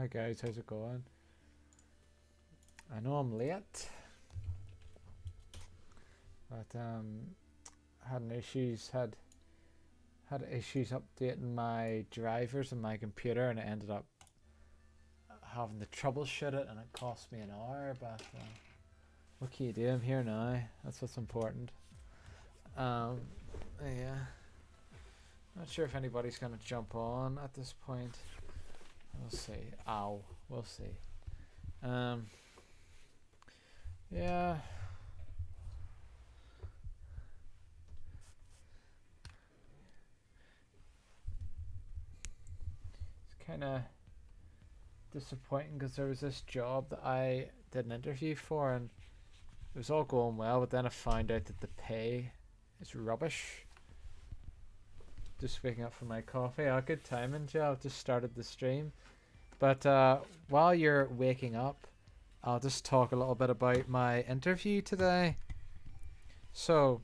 Hi guys, how's it going? I know I'm late, but had issues updating my drivers and my computer, and I ended up having to troubleshoot it, and it cost me an hour. But what can you do? I'm here now. That's what's important. Yeah. Not sure if anybody's gonna jump on at this point. We'll see. Ow. We'll see. Yeah. It's kind of disappointing because there was this job that I did an interview for, and it was all going well, but then I found out that the pay is rubbish. Just waking up for my coffee. Oh, good timing, Joe. I've just started the stream. But while you're waking up, I'll just talk a little bit about my interview today. So,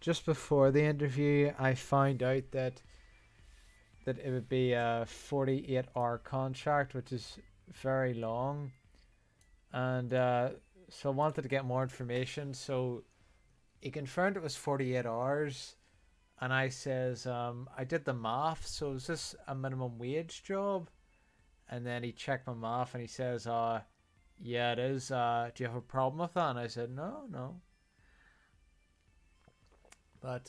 just before the interview, I found out that it would be a 48-hour contract, which is very long. And so I wanted to get more information. So he confirmed it was 48 hours. And I says, I did the math. So is this a minimum wage job? And then he checked my math and he says, yeah, it is. Do you have a problem with that? And I said, no. But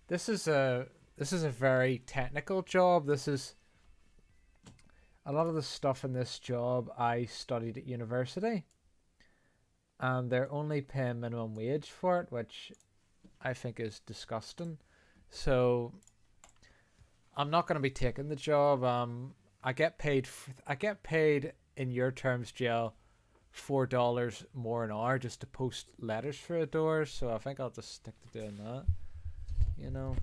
this is a very technical job. This is a lot of the stuff in this job I studied at university, and they're only paying minimum wage for it, which I think is disgusting. So I'm not going to be taking the job. I get paid in your terms, Jill, $4 more an hour just to post letters for a door. So I think I'll just stick to doing that. You know.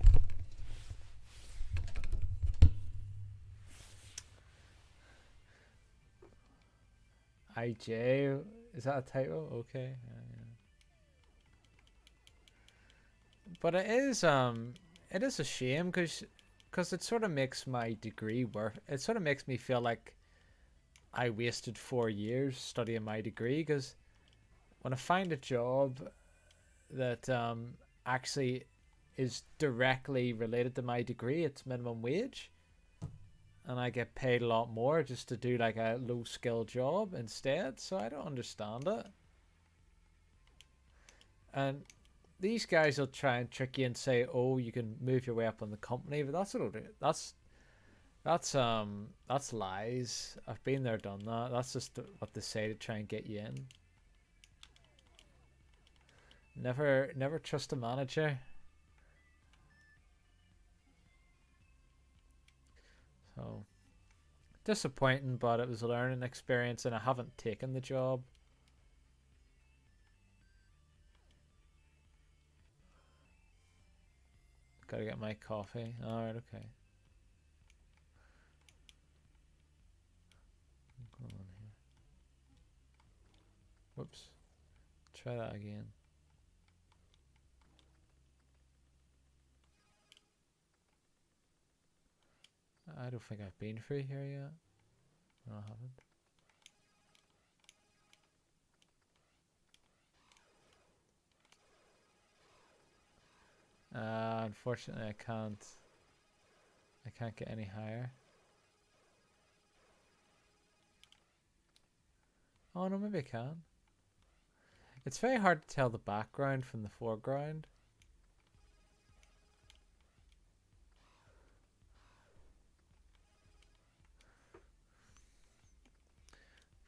IJ, is that a title? Okay. Yeah. But it is a shame because it sort of makes my degree worth. It sort of makes me feel like I wasted 4 years studying my degree, because when I find a job that actually is directly related to my degree, it's minimum wage, and I get paid a lot more just to do like a low skill job instead. So I don't understand it. And these guys will try and trick you and say, "Oh, you can move your way up in the company," but that's what it'll do. That's lies. I've been there, done that. That's just what they say to try and get you in. Never trust a manager. So disappointing, but it was a learning experience, and I haven't taken the job. Gotta get my coffee. Alright, okay. Hold on here. Whoops. Try that again. I don't think I've been through here yet. No, I haven't. Unfortunately, I can't. I can't get any higher. Oh no, maybe I can. It's very hard to tell the background from the foreground.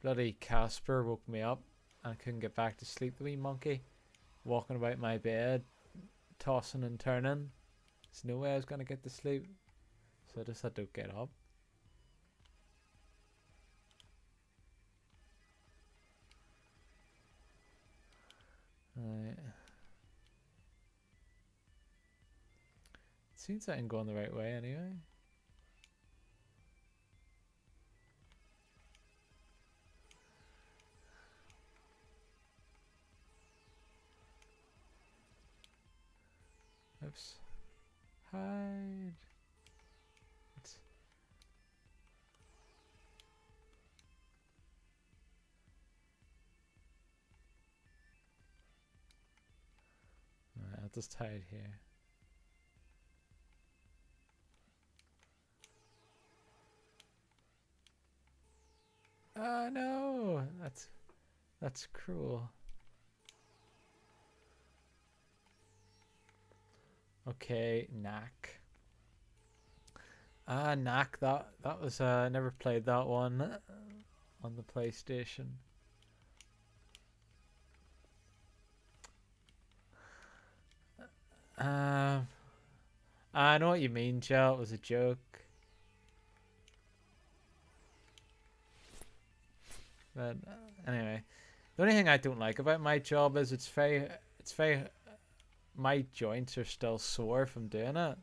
Bloody Casper woke me up and I couldn't get back to sleep. The wee monkey walking about my bed, tossing and turning. There's no way I was gonna get to sleep, so I just had to get up. Right. Seems I ain't going the right way anyway. Oops. Hide. just hide here. No, that's cruel. Okay, Knack. Knack. That was never played that one on the PlayStation. I know what you mean, Joe. It was a joke. But anyway, the only thing I don't like about my job is it's very my joints are still sore from doing it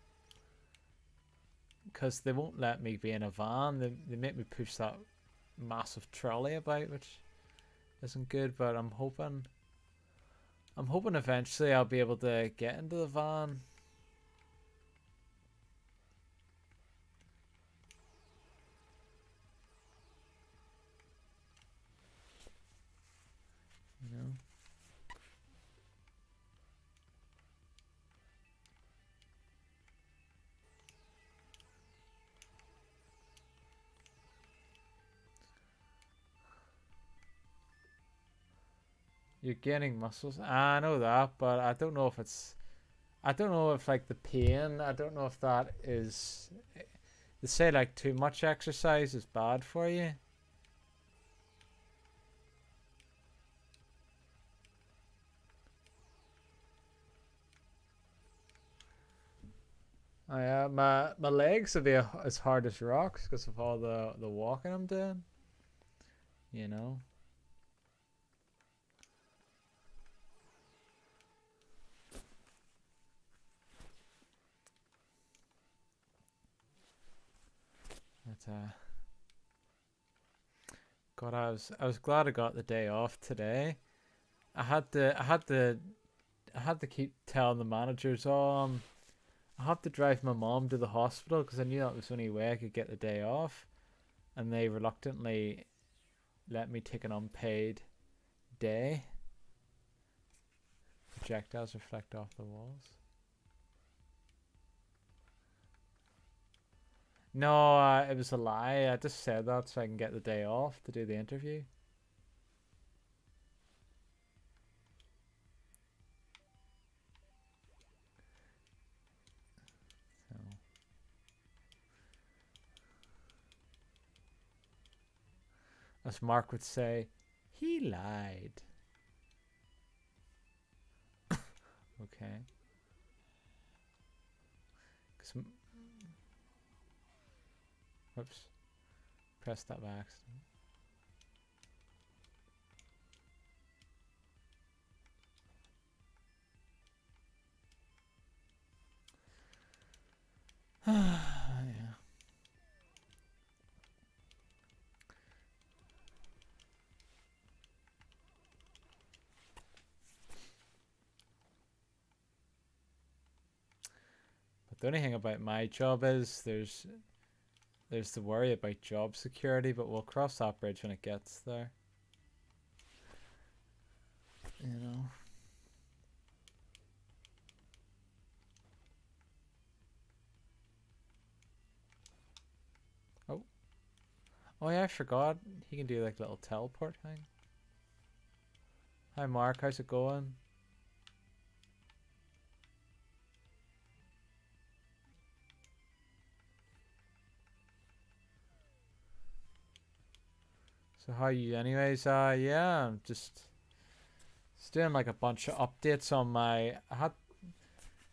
because they won't let me be in a van. They make me push that massive trolley about, which isn't good. But I'm hoping eventually I'll be able to get into the van. You know. You're gaining muscles. I know that, but I don't know if it's. I don't know if like the pain. I don't know if that is. They say like too much exercise is bad for you. My legs will be as hard as rocks because of all the walking I'm doing. You know. But God, I was glad I got the day off today. I had to keep telling the managers, oh, I have to drive my mom to the hospital because I knew that was the only way I could get the day off, and they reluctantly let me take an unpaid day. Projectiles reflect off the walls. No, it was a lie. I just said that so I can get the day off to do the interview. So. As Mark would say, he lied. Okay. Whoops. Pressed that by accident. Yeah. But the only thing about my job is there's the worry about job security, but we'll cross that bridge when it gets there. You know. Oh yeah, I forgot. He can do like a little teleport thing. Hi Mark, how's it going? So how are you anyways? Yeah, I'm just doing like a bunch of updates on my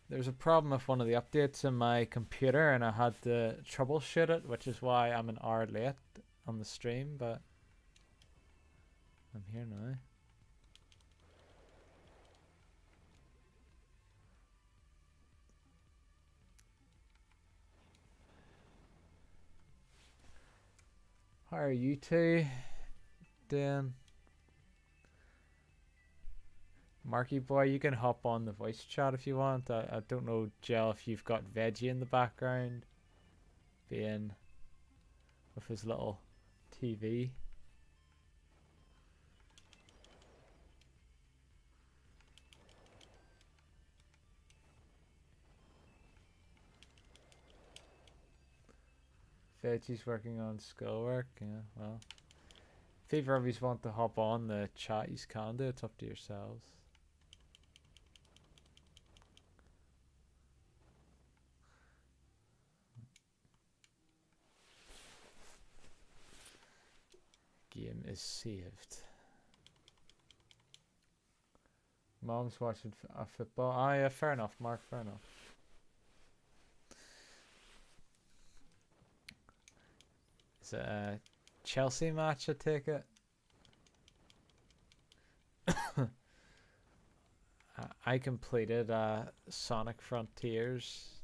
there was a problem with one of the updates in my computer and I had to troubleshoot it, which is why I'm an hour late on the stream, but I'm here now. How are you two doing? Marky boy, you can hop on the voice chat if you want. I don't know, Jill, if you've got Veggie in the background being with his little TV. Veggie's working on schoolwork. Yeah, well. If either of you want to hop on the chat, you can do it. It's up to yourselves. Game is saved. Mom's watching football. Ah, yeah, fair enough, Mark. Fair enough. Is it a Chelsea match? I take it. I completed Sonic Frontiers,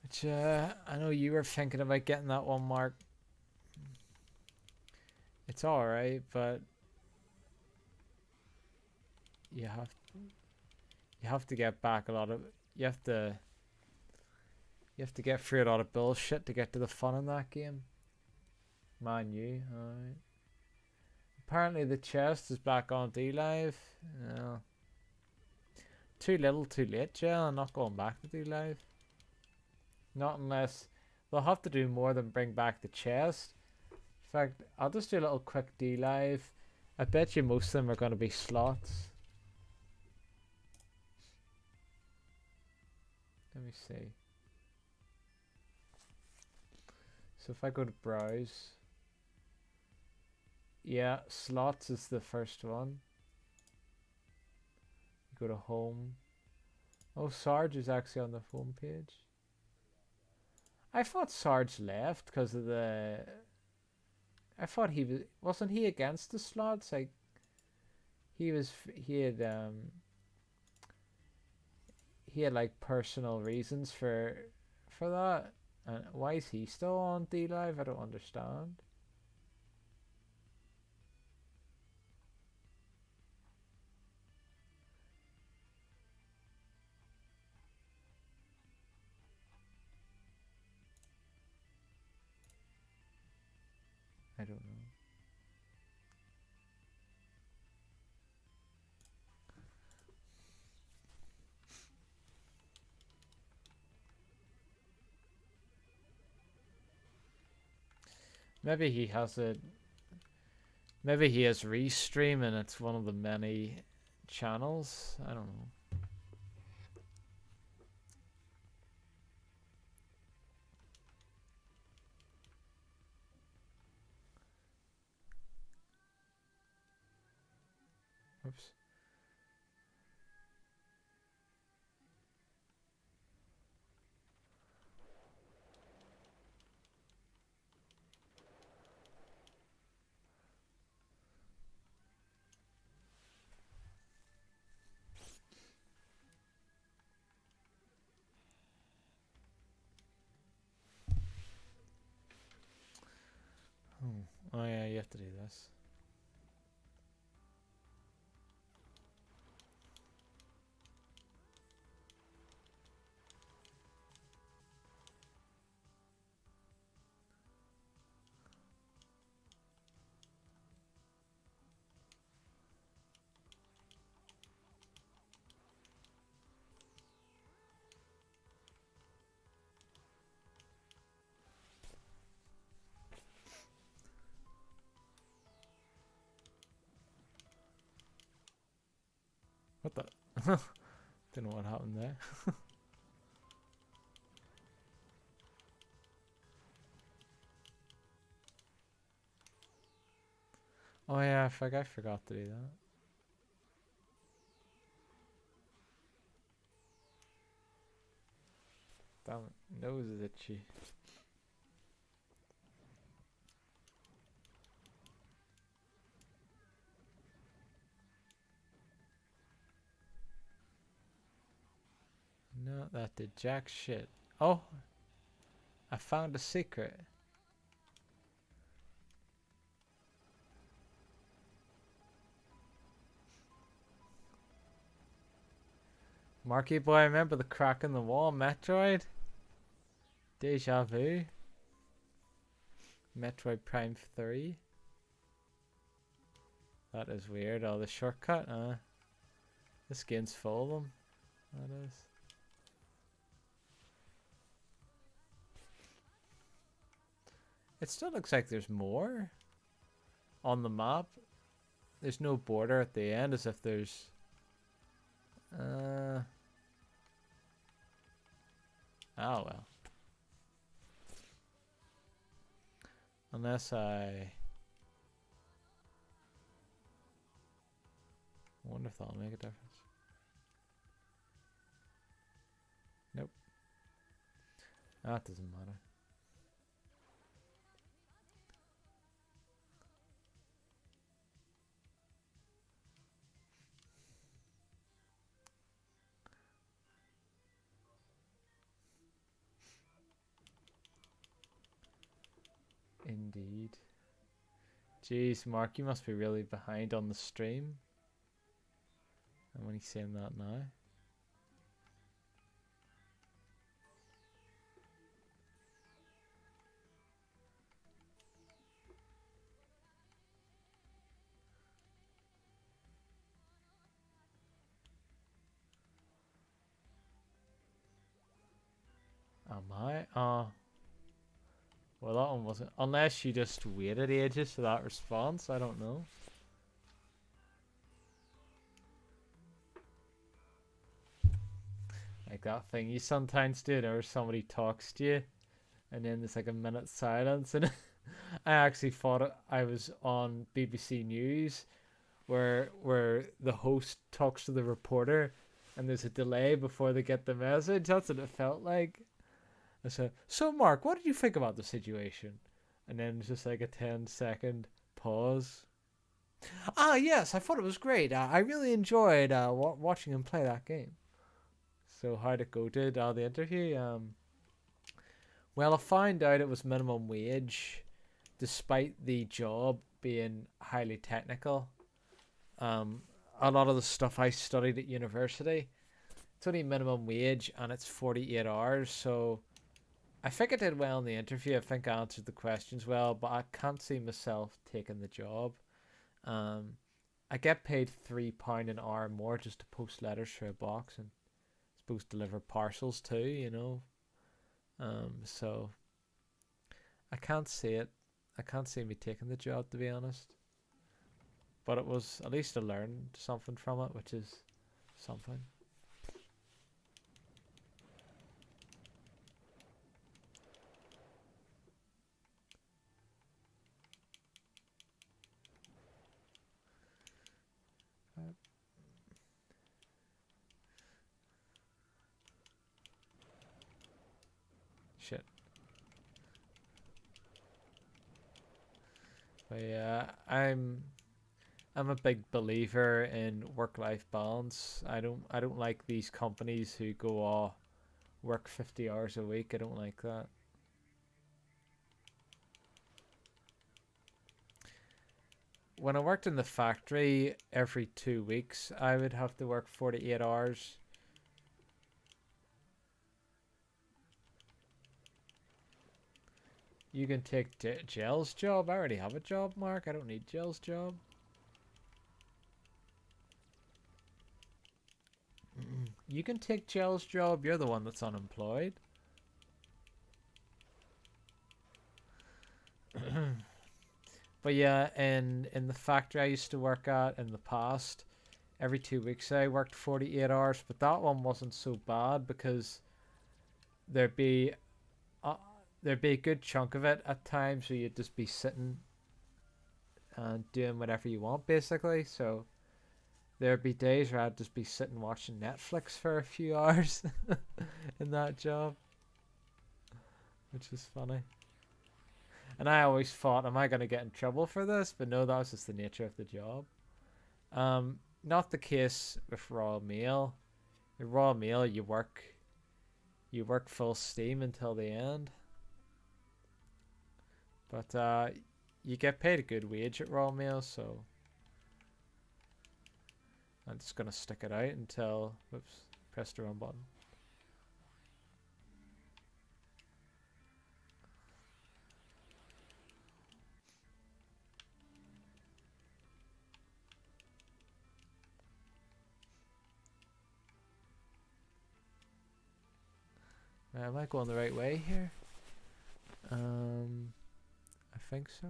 which I know you were thinking about getting that one, Mark. It's all right, but you have to get back a lot of you have to get through a lot of bullshit to get to the fun in that game. Man, you alright. Apparently the chest is back on D-Live. Yeah. Too little, too late, Jill. I'm not going back to D-Live. Not unless they'll have to do more than bring back the chest. In fact, I'll just do a little quick D-Live. I bet you most of them are going to be slots. Let me see. So if I go to browse. Yeah, slots is the first one. You go to home. Oh, Sarge is actually on the home page. I thought Sarge left because of the... I thought he wasn't he against the slots? Like he had like personal reasons for that. And why is he still on D-Live? I don't understand. I don't know. Maybe he has it. Maybe he has Restream and it's one of the many channels. I don't know. Oops. Oh yeah, you have to do this. What the? Don't know what happened there. Oh yeah, I forgot to do that. Damn it, nose is itchy. No, that did jack shit. Oh, I found a secret. Marky boy, remember the crack in the wall? Metroid? Deja vu? Metroid Prime 3? That is weird. Oh, the shortcut? This game's full of them. That is. It still looks like there's more on the map. There's no border at the end, as if there's... Oh, well. Unless I wonder if that'll make a difference. Nope. That doesn't matter. Indeed. Jeez, Mark, you must be really behind on the stream. And when he's saying that now. Am I? Well, that one wasn't. Unless you just waited ages for that response, I don't know. Like that thing you sometimes do, whenever somebody talks to you, and then there's like a minute silence, and I actually thought I was on BBC News, where the host talks to the reporter, and there's a delay before they get the message. That's what it felt like. I said, "So Mark, what did you think about the situation?" And then it's just like a 10-second pause. Yes, I thought it was great. I really enjoyed watching him play that game. So how'd it go? Did the interview? Well, I found out it was minimum wage, despite the job being highly technical. A lot of the stuff I studied at university, it's only minimum wage, and it's 48 hours. So I think I did well in the interview. I think I answered the questions well, but I can't see myself taking the job. I get paid £3 an hour more just to post letters through a box and supposed to deliver parcels too, you know. So I can't see it. I can't see me taking the job, to be honest. But it was, at least I learned something from it, which is something. Shit. But yeah, I'm a big believer in work-life balance. I don't like these companies who go, work 50 hours a week. I don't like that. When I worked in the factory, every 2 weeks I would have to work 48 hours. You can take Gel's job. I already have a job, Mark. I don't need Gel's job. You can take Gel's job. You're the one that's unemployed. But yeah, in the factory I used to work at in the past, every 2 weeks I worked 48 hours, but that one wasn't so bad because there'd be a good chunk of it at times where you'd just be sitting and doing whatever you want, basically. So there'd be days where I'd just be sitting watching Netflix for a few hours in that job, which is funny. And I always thought, am I going to get in trouble for this? But no, that was just the nature of the job. Not the case with Royal Mail. With Royal Mail, you work full steam until the end. But you get paid a good wage at Royal Mail, so I'm just gonna stick it out until, whoops, press the wrong button. Am I going the right way here? think so.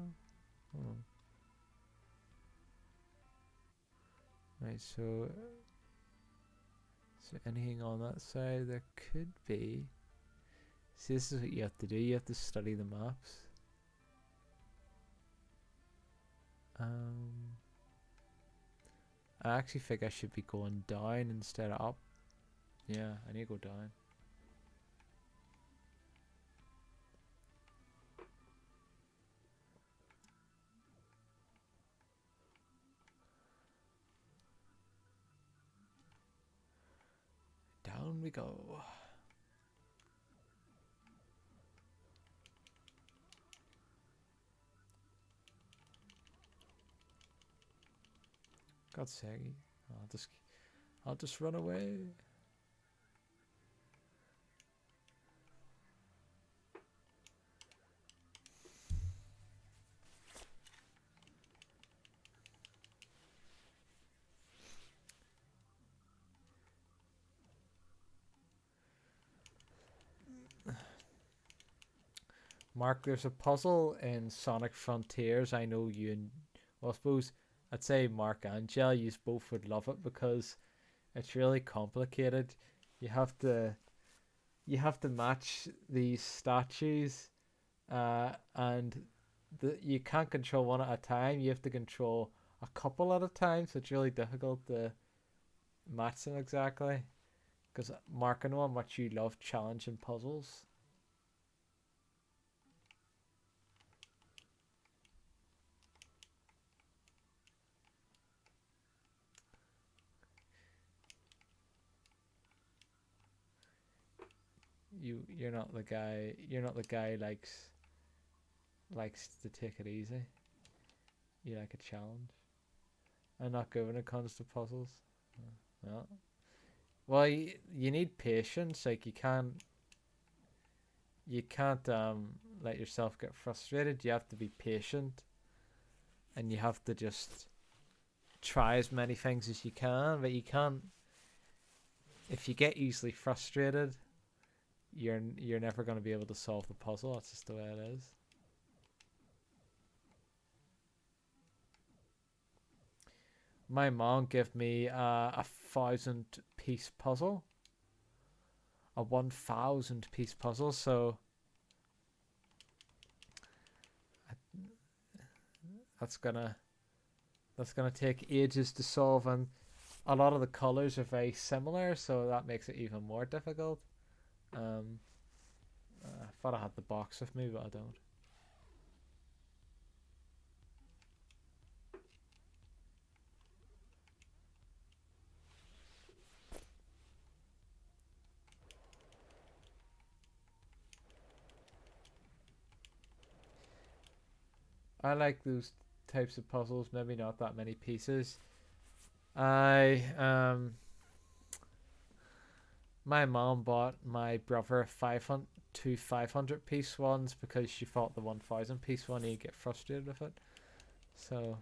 Oh. Right, so is there anything on that side? There could be. See, this is what you have to do. You have to study the maps. I actually think I should be going down instead of up. Yeah, I need to go down. Down we go. God's sake. I'll just run away. Mark, there's a puzzle in Sonic Frontiers. I know you and, well, I suppose I'd say Mark and Jill, you both would love it because it's really complicated. You have to match these statues, and you can't control one at a time. You have to control a couple at a time, so it's really difficult to match them exactly. Because Mark, I know how much you love challenging puzzles. You're not the guy. You're not the guy likes to take it easy. You like a challenge. I'm not good when it comes to puzzles. No. Well, you need patience. Like you can't let yourself get frustrated. You have to be patient, and you have to just try as many things as you can. But you can't. If you get easily frustrated, you're never going to be able to solve the puzzle. That's just the way it is. My mom gave me a 1,000-piece puzzle, a 1,000-piece puzzle. So that's gonna take ages to solve, and a lot of the colors are very similar, so that makes it even more difficult. I thought I had the box with me, but I don't. I like those types of puzzles, maybe not that many pieces. My mom bought my brother 500 piece ones because she thought the 1,000 piece one he'd get frustrated with it. So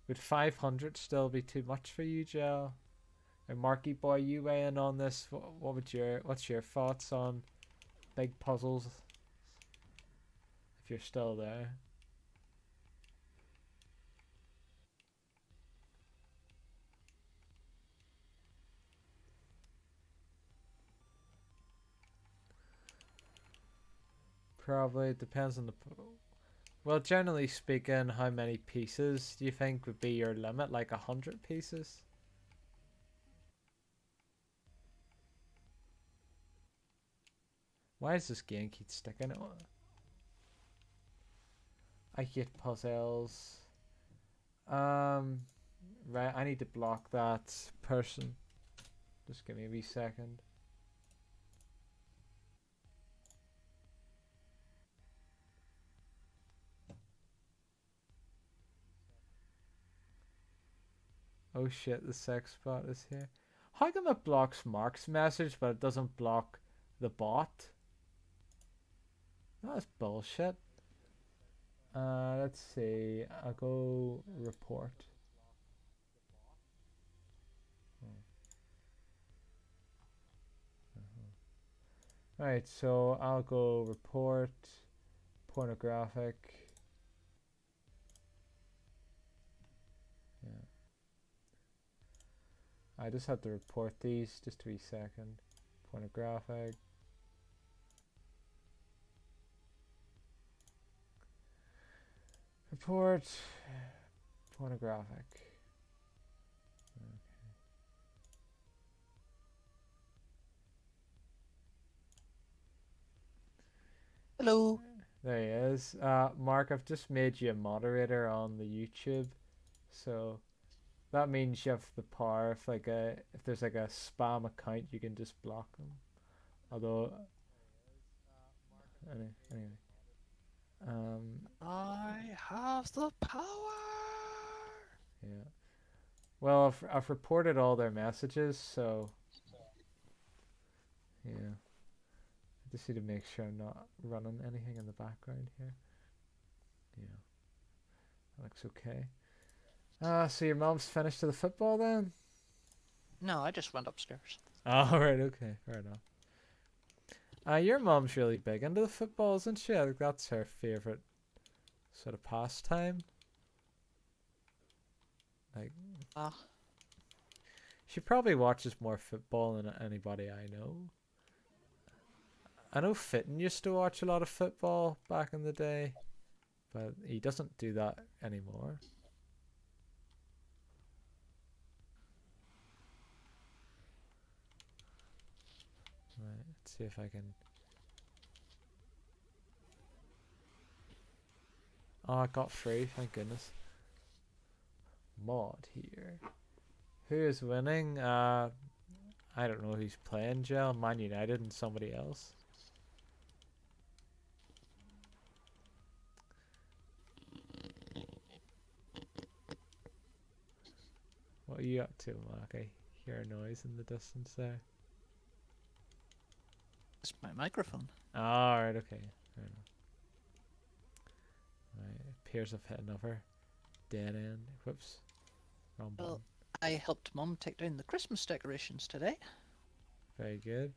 would 500 still be too much for you, Joe? And Marky boy, you weigh in on this. What's your thoughts on big puzzles? If you're still there. Probably it depends on the. Well, generally speaking, how many pieces do you think would be your limit? Like 100 pieces? Why does this game keep sticking it? I hate puzzles. Right, I need to block that person. Just give me a wee second. Oh shit, the sex bot is here. How come it blocks Mark's message but it doesn't block the bot? That's bullshit. Let's see. I'll go report. Alright, so I'll go report pornographic. Yeah. I just have to report these just to be second. Pornographic. Report pornographic. Okay. Hello. There he is. Mark, I've just made you a moderator on the YouTube, so that means you have the power. If there's like a spam account, you can just block them. Although, anyway, I have the power. yeah. Well, I've reported all their messages, so yeah. I just need to make sure I'm not running anything in the background here. Yeah, that looks okay. So your mom's finished to the football then? No, I just went upstairs. Oh, right, okay, fair enough. Your mom's really big into the football, isn't she? I think that's her favorite sort of pastime. Like, she probably watches more football than anybody I know. I know Fitton used to watch a lot of football back in the day, but he doesn't do that anymore. Right, let's see if I can. Oh, I got free, thank goodness. Mod here. Who is winning? I don't know who's playing, Gel. Man United and somebody else. What are you up to, Mark? I hear a noise in the distance there. It's my microphone. Alright, okay. Fair enough. Right, it appears I've hit another dead end. Whoops. Wrong button. Well, I helped Mum take down the Christmas decorations today. Very good.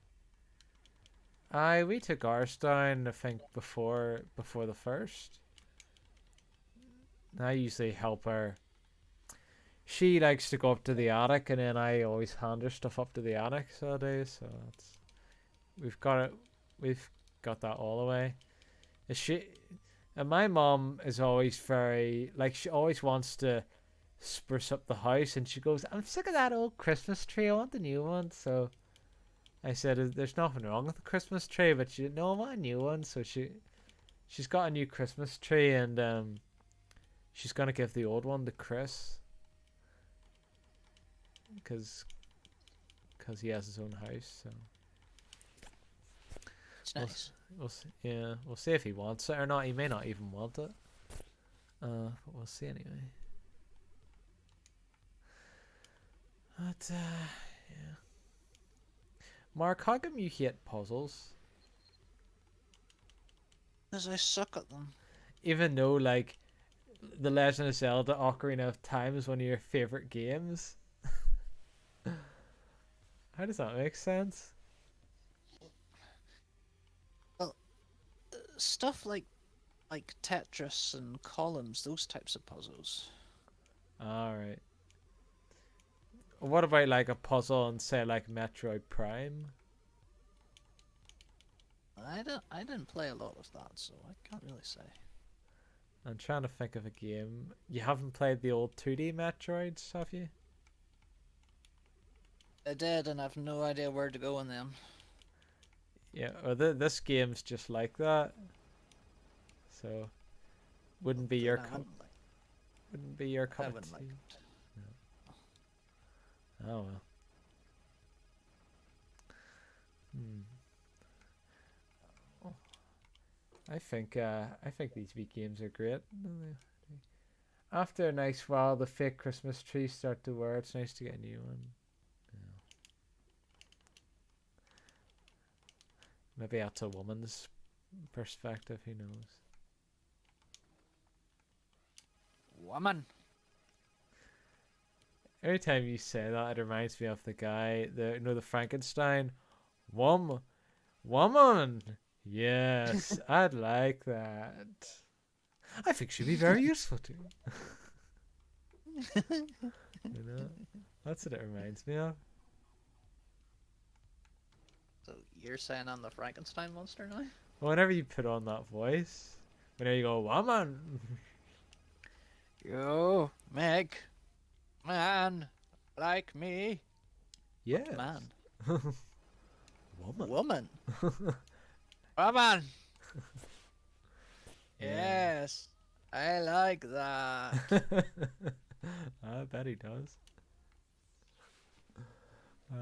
We took ours down, I think, before the first. I usually help her. She likes to go up to the attic, and then I always hand her stuff up to the attic. So that's we've got that all the way. And my mom is always very she always wants to spruce up the house, and she goes, "I'm sick of that old Christmas tree. I want the new one." So I said, "There's nothing wrong with the Christmas tree, but she no, I want a new one." So she's got a new Christmas tree, and she's gonna give the old one to Chris, because he has his own house. So It's nice. We'll see if he wants it or not. He may not even want it. But we'll see anyway. But yeah. Mark, how come you hate puzzles? Because I suck at them. Even though The Legend of Zelda: Ocarina of Time is one of your favorite games. How does that make sense? Well, stuff like Tetris and columns, those types of puzzles. Alright. What about a puzzle on, say, Metroid Prime? I didn't play a lot of that, so I can't really say. I'm trying to think of a game. You haven't played the old 2D Metroids, have you? I did, and I've no idea where to go in them. Yeah, this game's just like that. So, wouldn't be your cup. Wouldn't be your cup of tea. Like it. No. Oh well. I think these wee games are great. After a nice while, the fake Christmas trees start to wear. It's nice to get a new one. Yeah. Maybe that's a woman's perspective. Who knows? Woman. Every time you say that, it reminds me of the guy, the Frankenstein. Woman. Yes, I'd like that. I think she'd be very useful to you. You know, that's what it reminds me of. So you're saying I'm the Frankenstein monster now? Whenever you put on that voice, whenever you go, woman. You make man like me. Yes. What man? Woman. Woman. Woman. Yeah. Yes, I like that. I bet he does. No.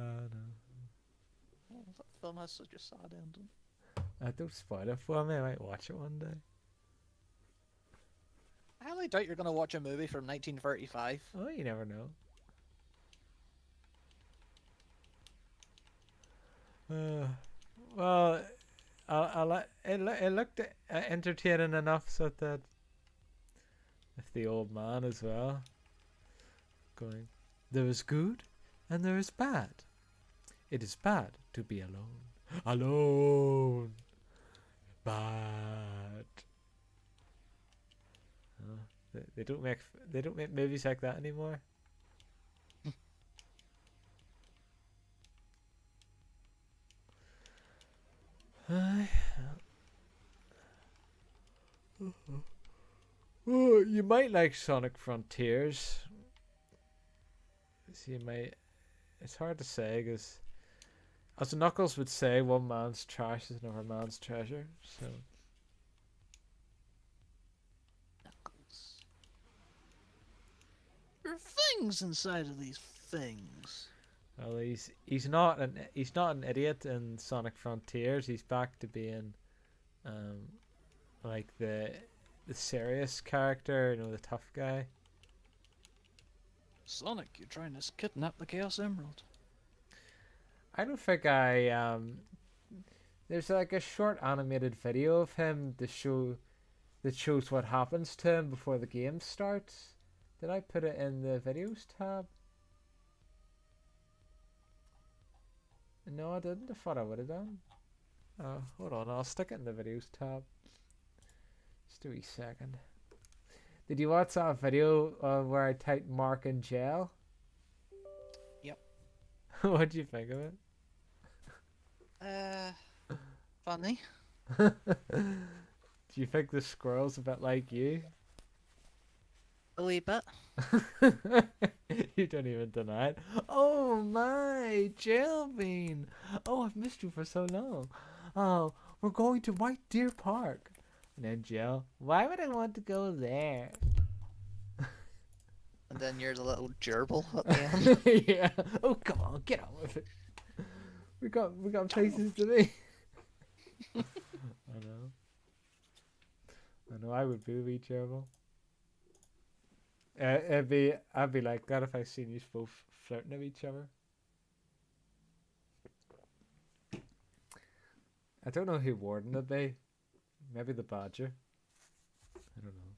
Oh, that film has such a sad ending. Don't spoil it for me. I might watch it one day. I highly doubt you're going to watch a movie from 1935. Oh, you never know. Well, it looked entertaining enough so that if the old man as well going, there is good and there is bad. It is bad to be alone. Alone. Bad. They don't make movies like that anymore. Oh, you might like Sonic Frontiers. So you might. It's hard to say because, as Knuckles would say, one man's trash is another man's treasure. So. Knuckles. There are things inside of these things. Well, he's not an idiot in Sonic Frontiers. He's back to being, like the serious character, the tough guy. Sonic, you're trying to kidnap the Chaos Emerald. I don't think there's like a short animated video of him that shows what happens to him before the game starts. Did I put it in the videos tab? No, I didn't. I thought I would have done. Oh, hold on. I'll stick it in the videos tab. Just a wee second. Did you watch that video where I typed Mark in jail? Yep. What do you think of it? Funny. Do you think the squirrel's a bit like you? A wee bit. You don't even deny it. Oh my, Jail Bean. Oh, I've missed you for so long. Oh, we're going to White Deer Park. And then Jill, why would I want to go there? And then you're the little gerbil at the end. Yeah. Oh, come on, get on with it. We got places to be. I know. I would be a wee gerbil. I'd be like that if I seen you both flirting with each other. I don't know who Warden would be. Maybe the Badger. I don't know.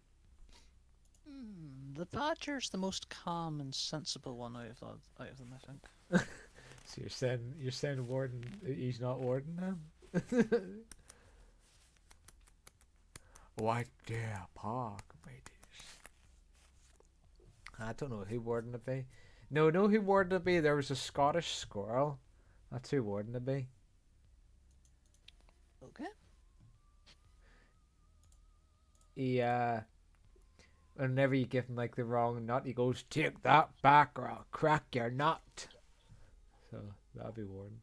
The Badger's the most calm and sensible one out of them, I think. So you're saying Warden? He's not Warden now. White Deer Park, ladies. I don't know who Warden would be. No, who Warden would be. There was a Scottish squirrel. That's who Warden would be. Okay. He whenever you give him like the wrong nut, he goes, "Take that back, or I'll crack your nut." So that'd be Warden.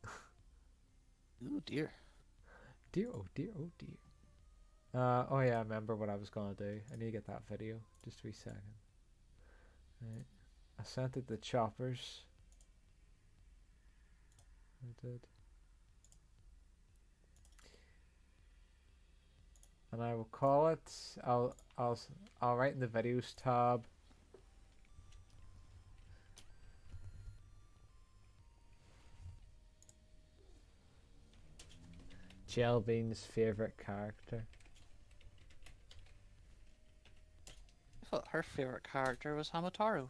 Oh dear. Dear, oh dear, oh dear. Oh yeah, I remember what I was gonna do. I need to get that video. Just a wee second. Right. I sent it to Choppers. I did. And I will call it. I'll write in the videos tab. Jelbean's favorite character. I thought her favorite character was Hamataru.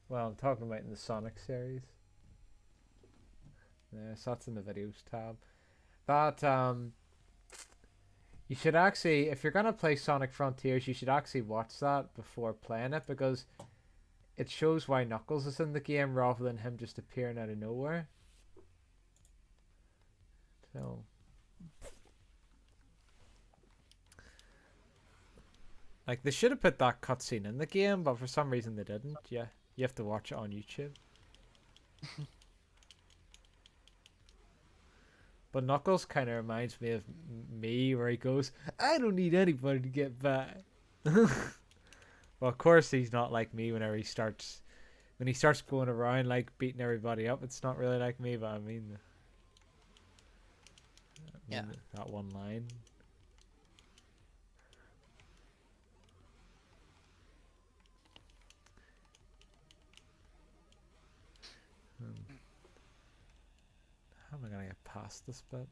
Well, I'm talking about in the Sonic series. Yeah, so that's in the videos tab. That you should actually, if you're gonna play Sonic Frontiers, you should actually watch that before playing it because it shows why Knuckles is in the game rather than him just appearing out of nowhere. So, like, they should have put that cutscene in the game, but for some reason they didn't. Yeah, you have to watch it on YouTube. But Knuckles kind of reminds me of me, where he goes, "I don't need anybody to get by." Well, of course he's not like me. When he starts going around like beating everybody up, it's not really like me. But I mean Yeah. that one line. How am I gonna get past this bit?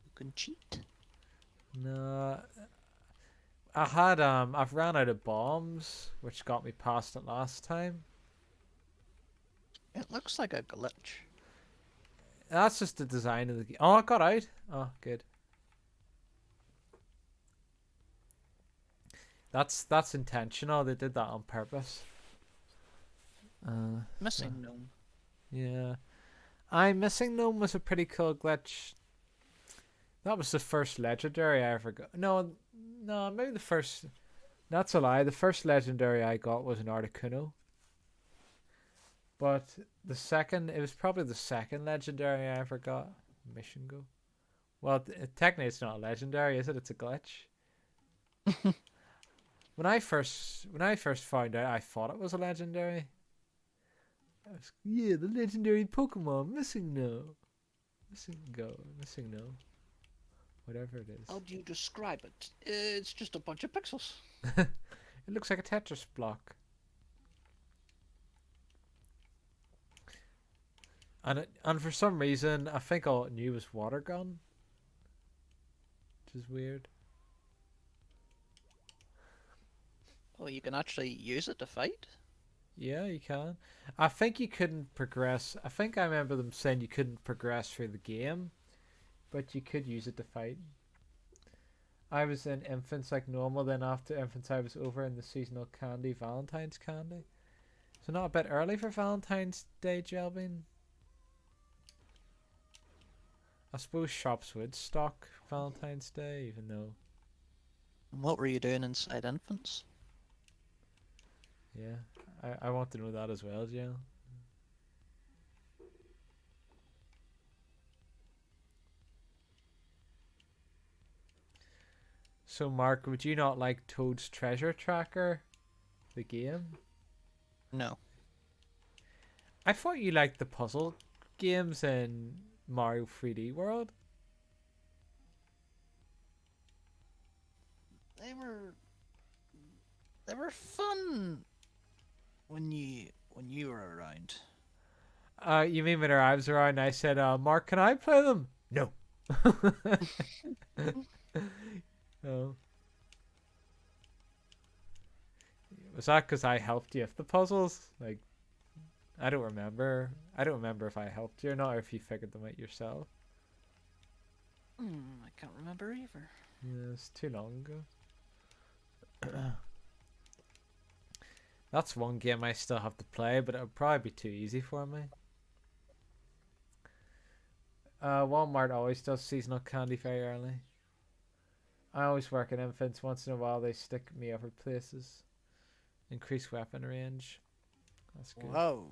You can cheat. No, I've ran out of bombs, which got me past it last time. It looks like a glitch. That's just the design of the game. Oh, I got out. Oh, good. That's intentional. They did that on purpose. Missing gnome. Yeah. Missing Gnome was a pretty cool glitch. That was the first legendary I ever got. No, maybe the first. That's a lie. The first legendary I got was an Articuno. But it was probably the second legendary I ever got. Mission Go. Well, technically it's not a legendary, is it? It's a glitch. When I first found out, I thought it was a legendary. The legendary Pokemon, Missing No. Missing No. Whatever it is. How do you describe it? It's just a bunch of pixels. It looks like a Tetris block. And for some reason, I think all it knew was water gun. Which is weird. Oh, you can actually use it to fight? Yeah, you can. I think you couldn't progress. I think I remember them saying you couldn't progress through the game, but you could use it to fight. I was in Infants like normal, then after Infants I was over in the seasonal candy, Valentine's candy. So not a bit early for Valentine's Day, Jelbin? I suppose shops would stock Valentine's Day, even though... What were you doing inside Infants? Yeah, I want to know that as well, Jill. So, Mark, would you not like Toad's Treasure Tracker, the game? No. I thought you liked the puzzle games in Mario 3D World. They were fun when you were around. You mean when I was around, I said, Mark, can I play them? No. No. Was that because I helped you with the puzzles? Like, I don't remember. I don't remember if I helped you or not, or if you figured them out yourself. I can't remember either. Yeah, it's too long ago. That's one game I still have to play, but it would probably be too easy for me. Walmart always does seasonal candy very early. I always work in Infants. Once in a while they stick me other places. Increase weapon range. That's good. Whoa.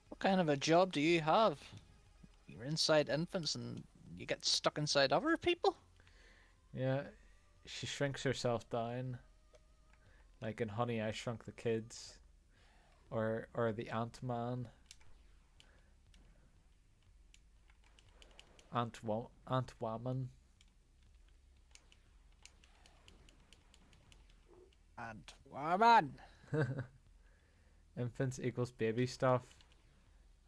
What kind of a job do you have? You're inside Infants and you get stuck inside other people? Yeah, she shrinks herself down. Like in Honey, I Shrunk the Kids. Or the Ant-Man. Ant-Woman. Ant-Woman! Infants equals baby stuff.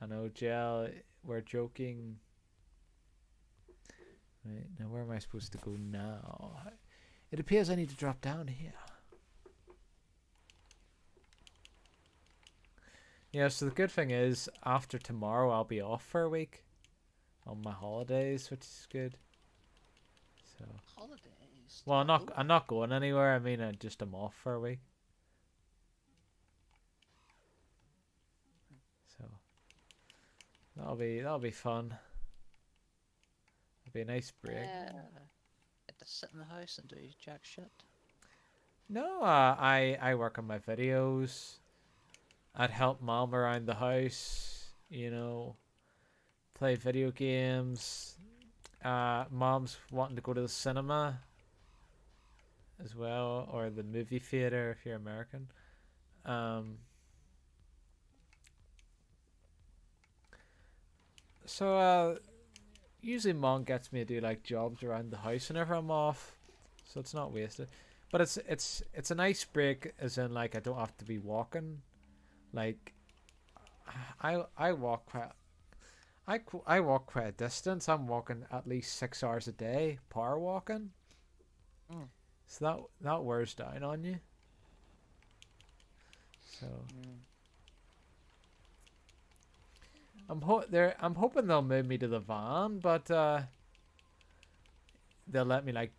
I know, Gel, we're joking. Right, now where am I supposed to go now? It appears I need to drop down here. Yeah, so the good thing is after tomorrow I'll be off for a week on my holidays, which is good. So, Holidays. well, Ooh. I'm not going anywhere. I mean, just I'm off for a week. So that'll be fun. It'll be a nice break. Yeah. Get to sit in the house and do jack shit. No, I work on my videos. I'd help mom around the house. You know, play video games. Mom's wanting to go to the cinema as well, or the movie theater if you're American. Um, so usually mom gets me to do like jobs around the house whenever I'm off, so it's not wasted. But it's a nice break, as in like I don't have to be walking. Like I walk quite I walk quite a distance. I'm walking at least 6 hours a day, power walking. Mm. So that wears down on you. So Mm. I'm hoping they'll move me to the van, but they'll let me like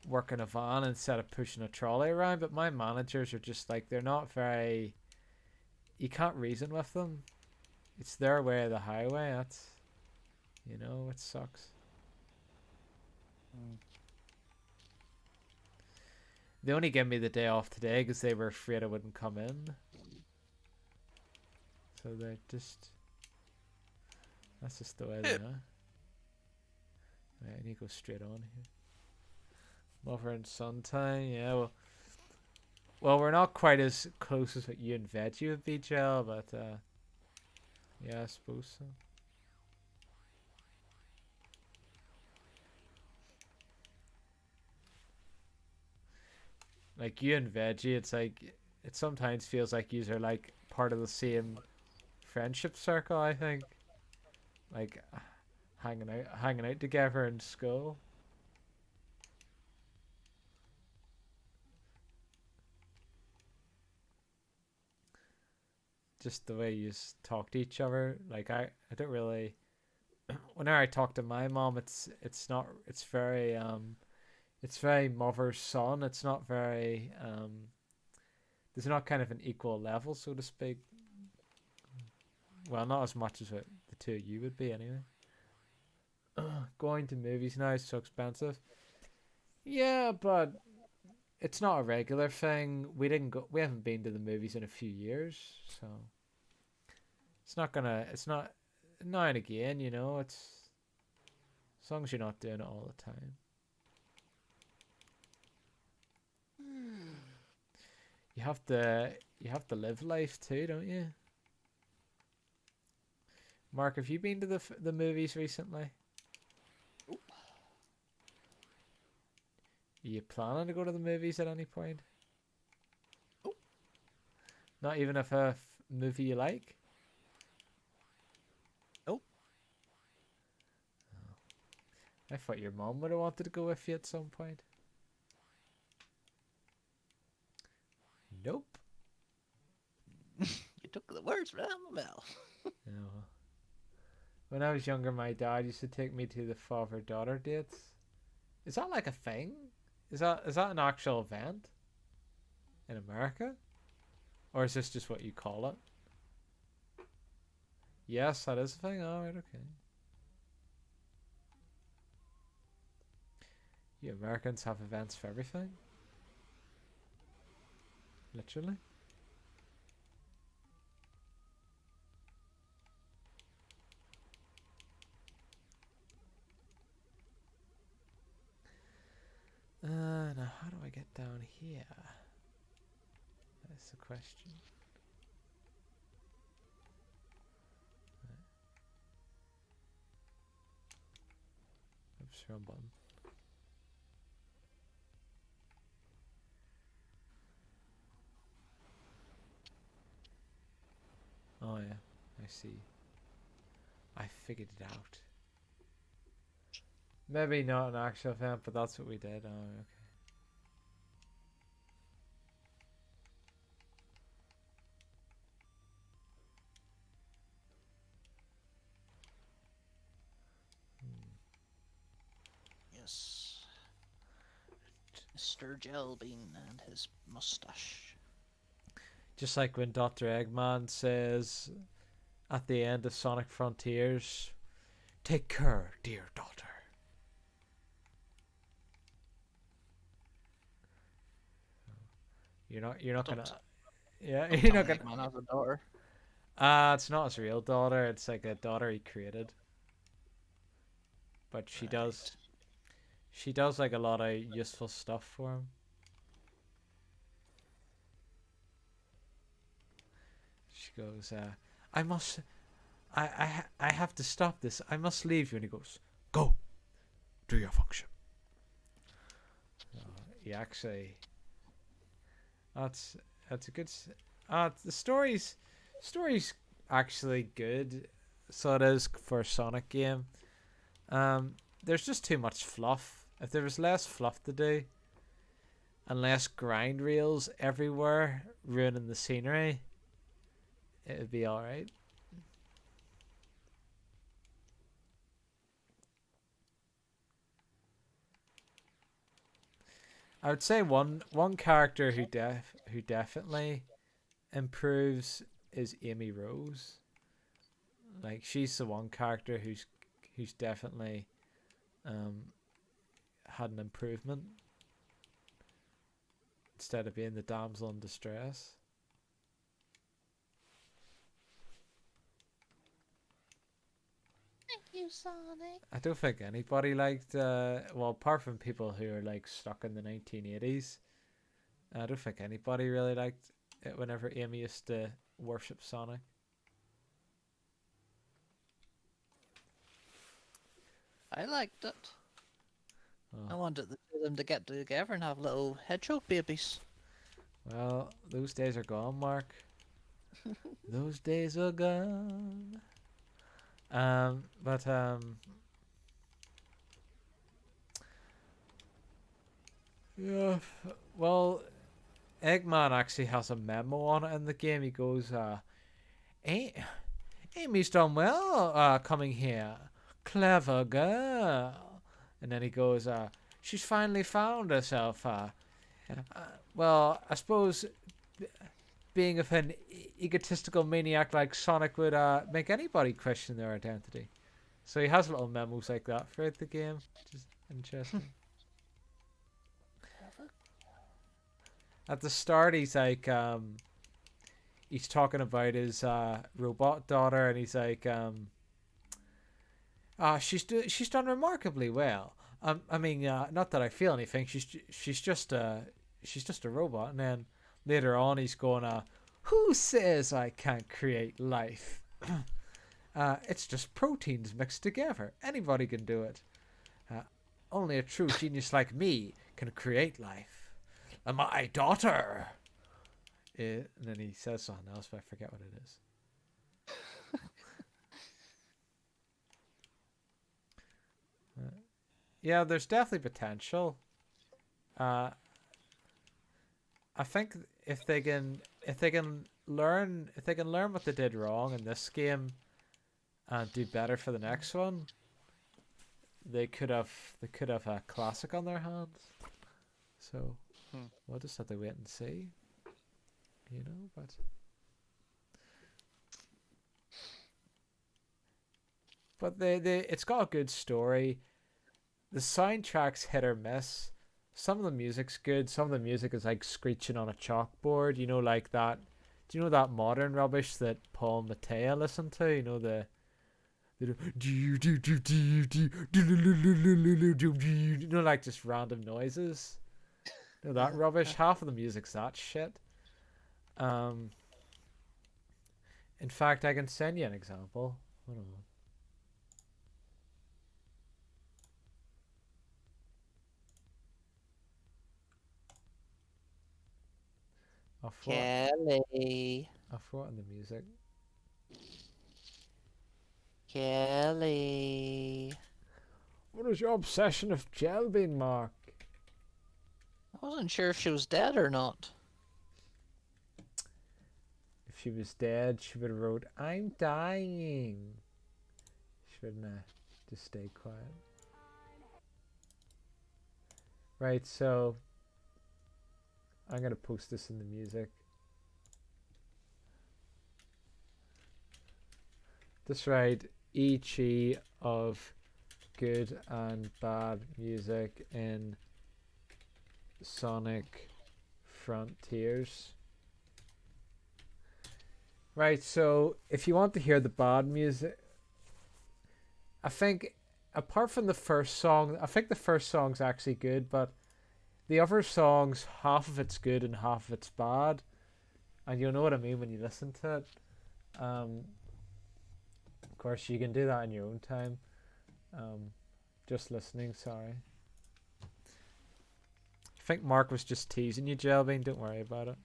work in a van instead of pushing a trolley around. But my managers are just like, they're not very. You can't reason with them. It's their way of the highway. That's, it sucks. Mm. They only gave me the day off today because they were afraid I wouldn't come in. So they're just. That's just the way they are. Right, I need to go straight on here. Mother and son time, yeah. Well, we're not quite as close as what you and Veggie would be, Gel, but yeah, I suppose so. Like you and Veggie, it's like it sometimes feels like you are like part of the same friendship circle. I think, like hanging out together in school. Just the way you talk to each other. Like I don't really. Whenever I talk to my mom, it's not. It's very mother son. It's not very. There's not kind of an equal level, so to speak. Well, not as much as the two of you would be, anyway. Going to movies now is so expensive. Yeah, but it's not a regular thing. We didn't go. We haven't been to the movies in a few years, so it's not gonna. It's not now and again. It's as long as you're not doing it all the time. You have to live life too, don't you? Mark, have you been to the movies recently? Nope. Are you planning to go to the movies at any point? Nope. Not even if a movie you like? Nope. Oh. I thought your mom would have wanted to go with you at some point. Nope. You took the words right out of my mouth. No. When I was younger, my dad used to take me to the father-daughter dates. Is that like a thing? Is that an actual event in America? Or is this just what you call it? Yes, that is a thing. Alright, okay. You Americans have events for everything? Literally? Now how do I get down here? That's the question. Oops, wrong button. Oh yeah, I see. I figured it out. Maybe not an actual event, but that's what we did. Oh, okay. Yes. Mr. Jellybean and his mustache. Just like when Dr. Eggman says at the end of Sonic Frontiers, "Take care, dear daughter." You're not gonna. Yeah, Don't you're tell not me gonna. Eggman has a daughter. It's not his real daughter. It's like a daughter he created. But she does. Right. She does like a lot of useful stuff for him. She goes, "I must. I have to stop this. I must leave you." And he goes, "Go, do your function." He actually. That's that's a good. The story's actually good. So it is for a Sonic game. There's just too much fluff. If there was less fluff to do and less grind reels everywhere ruining the scenery, it would be all right. I would say one character who definitely improves is Amy Rose. Like she's the one character who's definitely um had an improvement instead of being the damsel in distress. Thank you, Sonic. I don't think anybody liked well apart from people who are like stuck in the 1980s. I don't think anybody really liked it whenever Amy used to worship Sonic. I liked it. I Oh, wanted them to get together and have little hedgehog babies. well, those days are gone, Mark. Those days are gone. But yeah. Well, Eggman actually has a memo on it in the game. He goes, "A- Amy's done well, coming here. Clever girl." And then he goes, "She's finally found herself. Well, I suppose being of an egotistical maniac like Sonic would make anybody question their identity." So he has little memos like that throughout the game, which is interesting. At the start, he's talking about his robot daughter, and he's like, she's done remarkably well. I mean, not that I feel anything. She's just a robot." And then later on, he's going, "Who says I can't create life? It's just proteins mixed together. Anybody can do it. Uh, Only a true genius like me can create life. My daughter." And then he says something else, but I forget what it is. Yeah, there's definitely potential. Uh, I think if they can learn what they did wrong in this game and do better for the next one, they could have a classic on their hands. So we'll just have to wait and see, you know. But they it's got a good story. The soundtrack's hit or miss. Some of the music's good. Some of the music is like screeching on a chalkboard. You know, like that. Do you know that modern rubbish that Paul Mattea listened to? You know you know, like just random noises. You know that rubbish. Half of the music's that shit. Um, in fact, I can send you an example. Hold on. Kelly. I've forgotten the music. Kelly. What is your obsession of Jelbean, Mark? I wasn't sure if she was dead or not. If she was dead, she would have wrote, "I'm dying." She wouldn't have just stayed quiet. Right, so I'm gonna post this in the music. This right, EG of good and bad music in Sonic Frontiers. Right, so if you want to hear the bad music, I think apart from the first song, I think the first song's actually good, but the other songs, half of it's good and half of it's bad, and you'll know what I mean when you listen to it. Of course, you can do that in your own time. Just listening, sorry. I think Mark was just teasing you, Jelbean. Don't worry about it.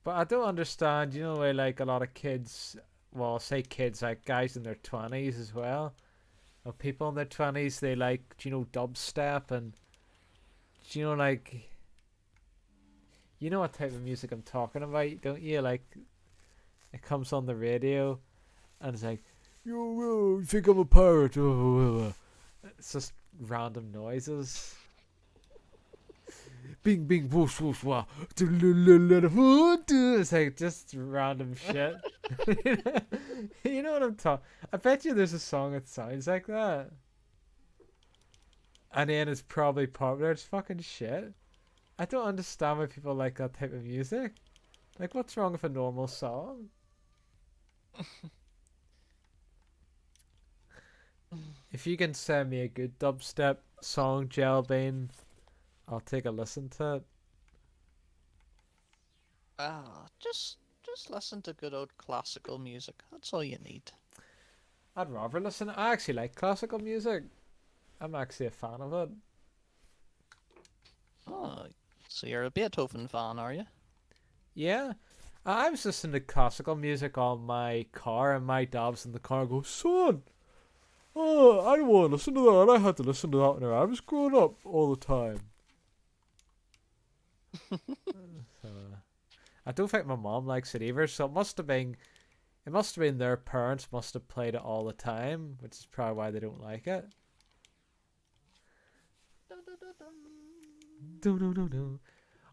But I don't understand, you know, way like a lot of kids, well, say kids, like guys in their 20s as well, or people in their 20s, they like, you know, dubstep and, you know, like, you know what type of music I'm talking about, don't you? Like, it comes on the radio and it's like, yo, you think I'm a pirate? It's just random noises. Bing, bing, whoosh, whoosh, wah. It's like just random shit. You know what I'm talking? I bet you there's a song that sounds like that. And then it's probably popular. It's fucking shit. I don't understand why people like that type of music. Like, what's wrong with a normal song? If you can send me a good dubstep song, Jelbean, I'll take a listen to it. Just listen to good old classical music. That's all you need. I'd rather listen. I actually like classical music. I'm actually a fan of it. Oh, so you're a Beethoven fan, are you? Yeah. I was listening to classical music on my car, and my dad was in the car and goes, son, oh, I don't want to listen to that. I had to listen to that when I was growing up all the time. So, I don't think my mom likes it either, so it must have been their parents must have played it all the time, which is probably why they don't like it.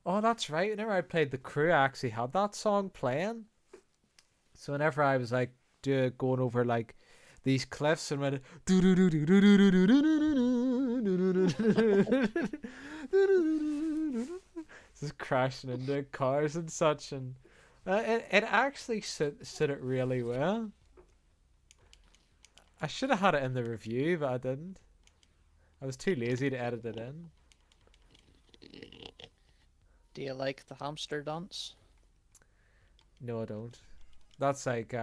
Oh, that's right. Whenever I played The Crew, I actually had that song playing. So whenever I was like going over like these cliffs and went just crashing into cars and such, and it actually sit it really well. I should have had it in the review, but I didn't. I was too lazy to edit it in. Do you like the hamster dance? No, I don't. That's like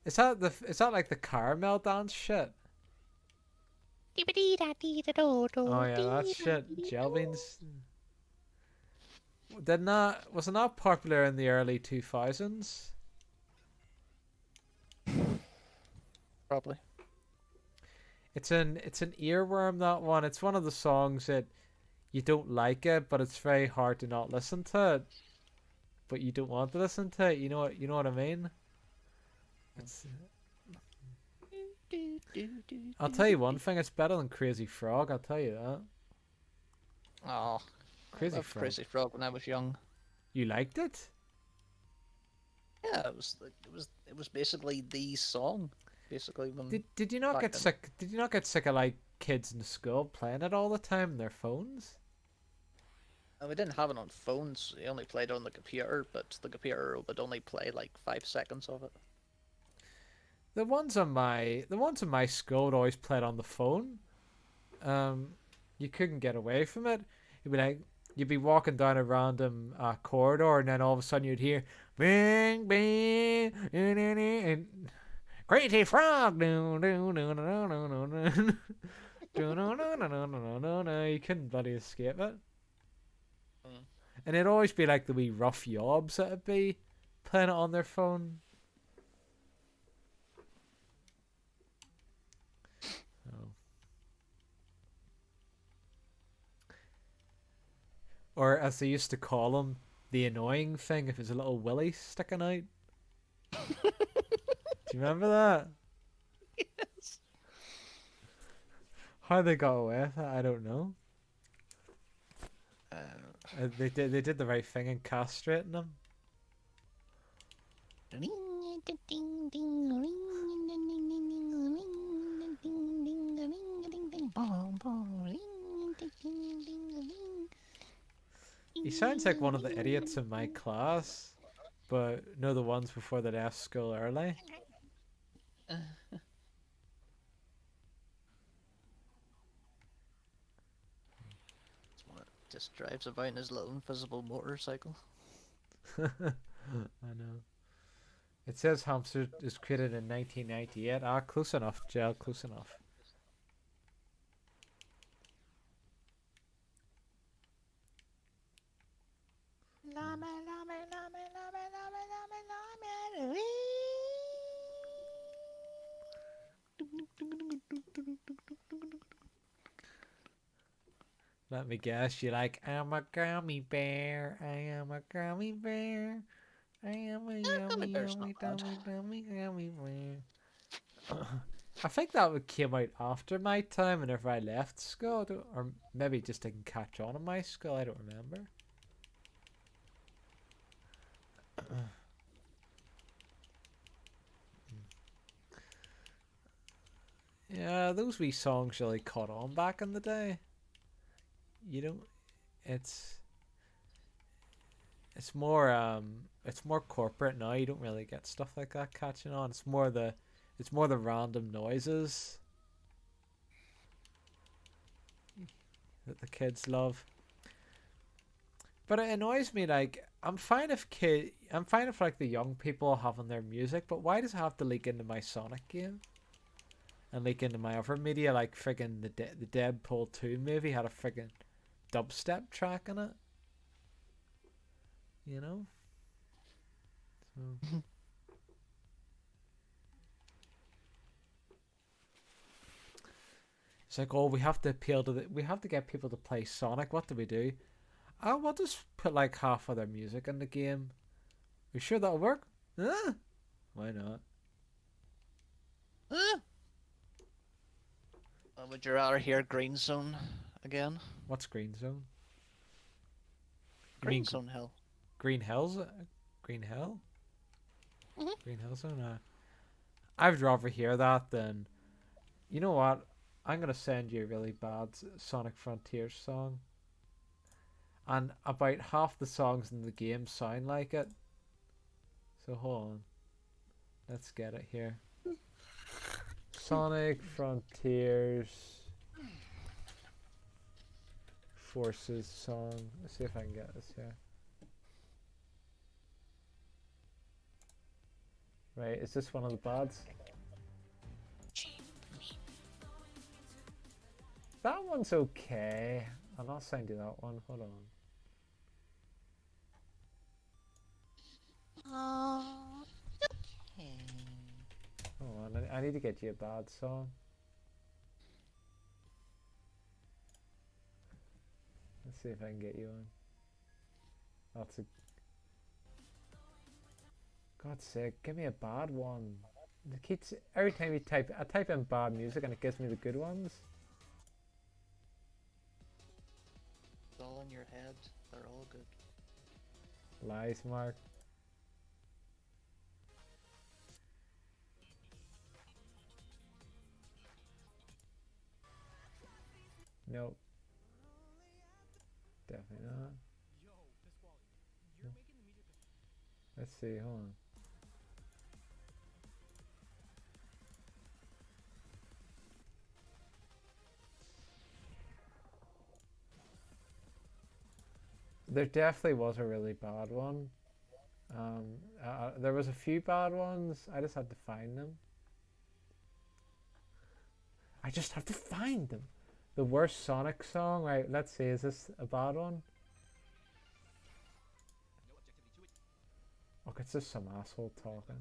is that like the caramel dance shit? Oh yeah, that shit. Jelbeans. Did not wasn't that popular in the early 2000s? Probably. It's an earworm, that one. It's one of the songs that you don't like it, but it's very hard to not listen to it. But you don't want to listen to it. You know what I mean? It's, I'll tell you one thing, it's better than Crazy Frog, I'll tell you that. Oh, Crazy I loved Frog. Crazy Frog when I was young. You liked it? Yeah, it was basically the song. Basically, when Did you not back get then. sick? Did you not get sick of like kids in school playing it all the time on their phones? And we didn't have it on phones. We only played it on the computer, but the computer would only play like 5 seconds of it. The ones on my school would always play it on the phone. You couldn't get away from it. You'd be walking down a random corridor, and then all of a sudden you'd hear bing bing and Crazy Frog. You couldn't bloody escape it. And it'd always be like the wee rough yobs that'd be playing it on their phone. Oh. Or as they used to call him, the annoying thing if it's a little willy sticking out. Do you remember that? Yes. How they got away with it, I don't know. Uh, They did the right thing in castrating them. He sounds like one of the idiots in my class, but no, the ones before they left school early. Just drives about in his little invisible motorcycle. I know. It says Hamster is created in 1998. Ah, close enough, Gel, close enough. Let me guess, you like, I'm a gummy bear, I am a gummy bear, I am a Gummy yummy, bear's yummy, not bad. dummy, gummy bear. I think that would came out after my time whenever I left school, or maybe just didn't catch on in my school, I don't remember. Yeah, those wee songs really caught on back in the day. You don't, it's it's more corporate now. You don't really get stuff like that catching on. It's more the random noises that the kids love. But it annoys me, like, I'm fine if like the young people having their music, but why does it have to leak into my Sonic game? And leak into my other media, like friggin' the Deadpool 2 movie had a friggin' dubstep track in it. You know? So. It's like, oh, we have to we have to get people to play Sonic. What do we do? Oh, we'll just put like half of their music in the game. You sure that'll work? Why not? Would you rather hear Green Zone again? What's Green Zone? You Green mean Zone Hill. Green Hills? Green Hill? Mhm. Green Hill Zone? I'd rather hear that than... You know what? I'm going to send you a really bad Sonic Frontiers song. And about half the songs in the game sound like it. So hold on. Let's get it here. Sonic Frontiers Forces song. Let's see if I can get this here. Right, is this one of the bads? That one's okay. I'll not send you that one. Hold on. Okay. Hold on. I need to get you a bad song. Let's see if I can get you one. That's a... God's sake, give me a bad one. It keeps... Every time I type in bad music and it gives me the good ones. It's all in your head. They're all good. Lies, Mark. Nope. Definitely not. Let's see, hold on. There definitely was a really bad one. There was a few bad ones. I just had to find them. I just have to find them. The worst Sonic song, right? Let's see. Is this a bad one? Oh, it's just some asshole talking.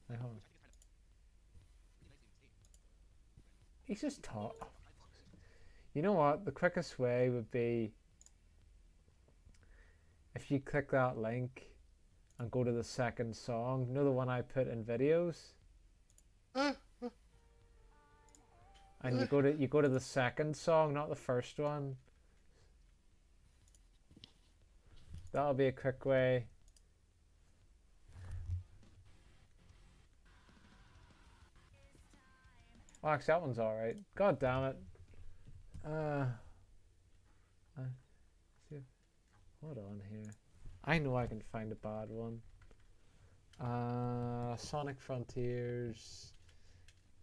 Hold on. He's just talk. You know what? The quickest way would be if you click that link and go to the second song. You know the one I put in videos? And you go to the second song, not the first one. That'll be a quick way. Oh, actually, that one's alright. God damn it. Hold on here. I know I can find a bad one. Sonic Frontiers,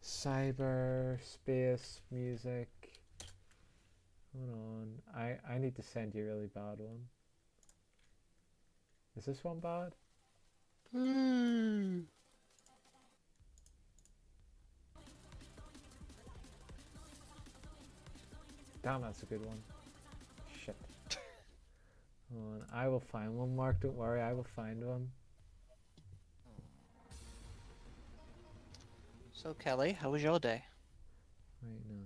Cyber, Space, Music. Hold on. I need to send you a really bad one. Is this one bad? Damn, that's a good one. Shit. Hold on. I will find one, Mark. Don't worry, I will find one. So, Kelly, how was your day? Right now.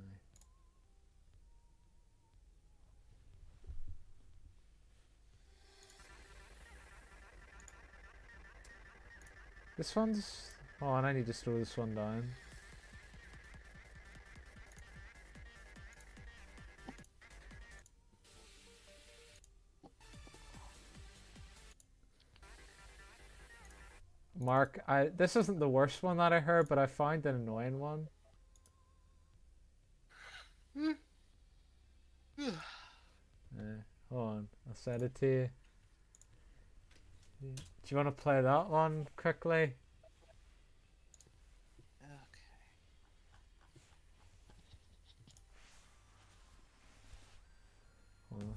This one's... Oh, and I need to slow this one down. Mark, this isn't the worst one that I heard, but I found an annoying one. Hold on, I'll send it to you. Do you want to play that one quickly? Okay. Hold on.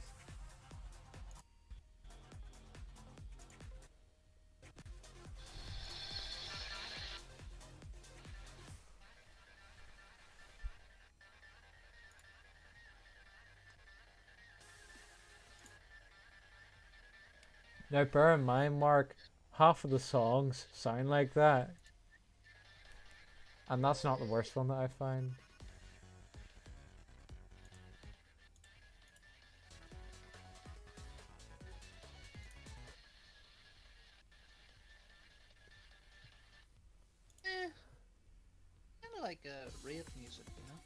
Now bear in mind, Mark, half of the songs sound like that. And that's not the worst one that I find. Kind of like rave music, you know?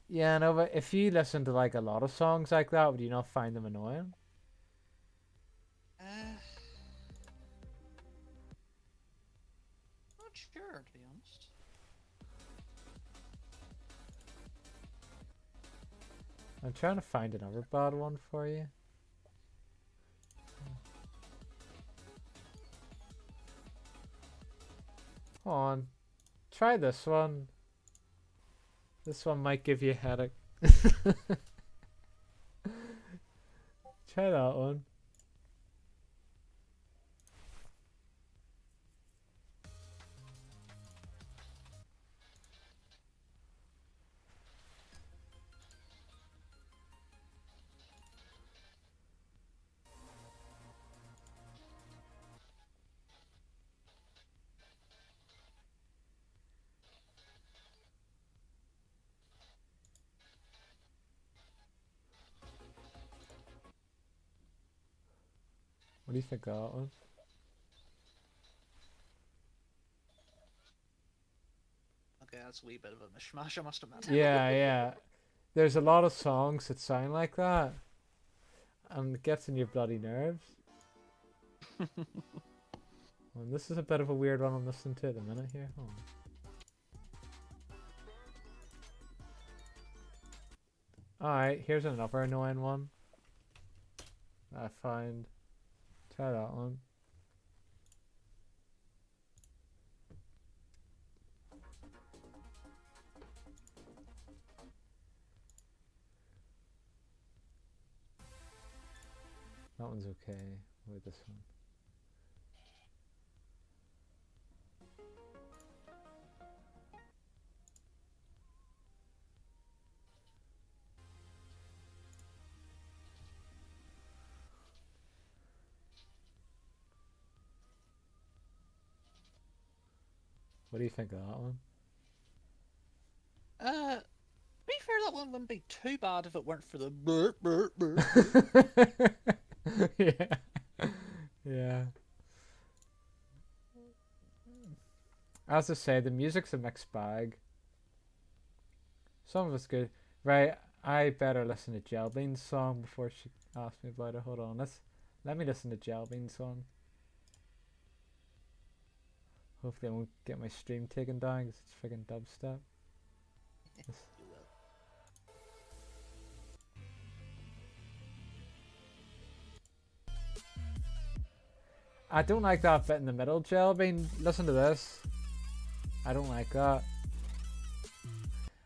Yeah, no, but if you listen to like a lot of songs like that, would you not find them annoying? Not sure, to be honest. I'm trying to find another bad one for you. Hold on. Try this one. This one might give you a headache. Try that one. What do you think of that one? Okay, that's a wee bit of a mishmash, I must admit. Yeah, yeah. There's a lot of songs that sound like that. And it gets in your bloody nerves. And this is a bit of a weird one I'm listening to at the minute here. Hold on. Alright, here's another annoying one I find. Try that one. That one's okay. With this one. What do you think of that one? To be fair, that one wouldn't be too bad if it weren't for the burp, burp, burp. Yeah. Yeah. As I say, the music's a mixed bag. Some of it's good. Right, I better listen to Jelbean's song before she asks me about it. Hold on, let me listen to Jelbean's song. Hopefully I won't get my stream taken down because it's friggin' dubstep. You will. I don't like that bit in the middle, Jelbean. Listen to this. I don't like that.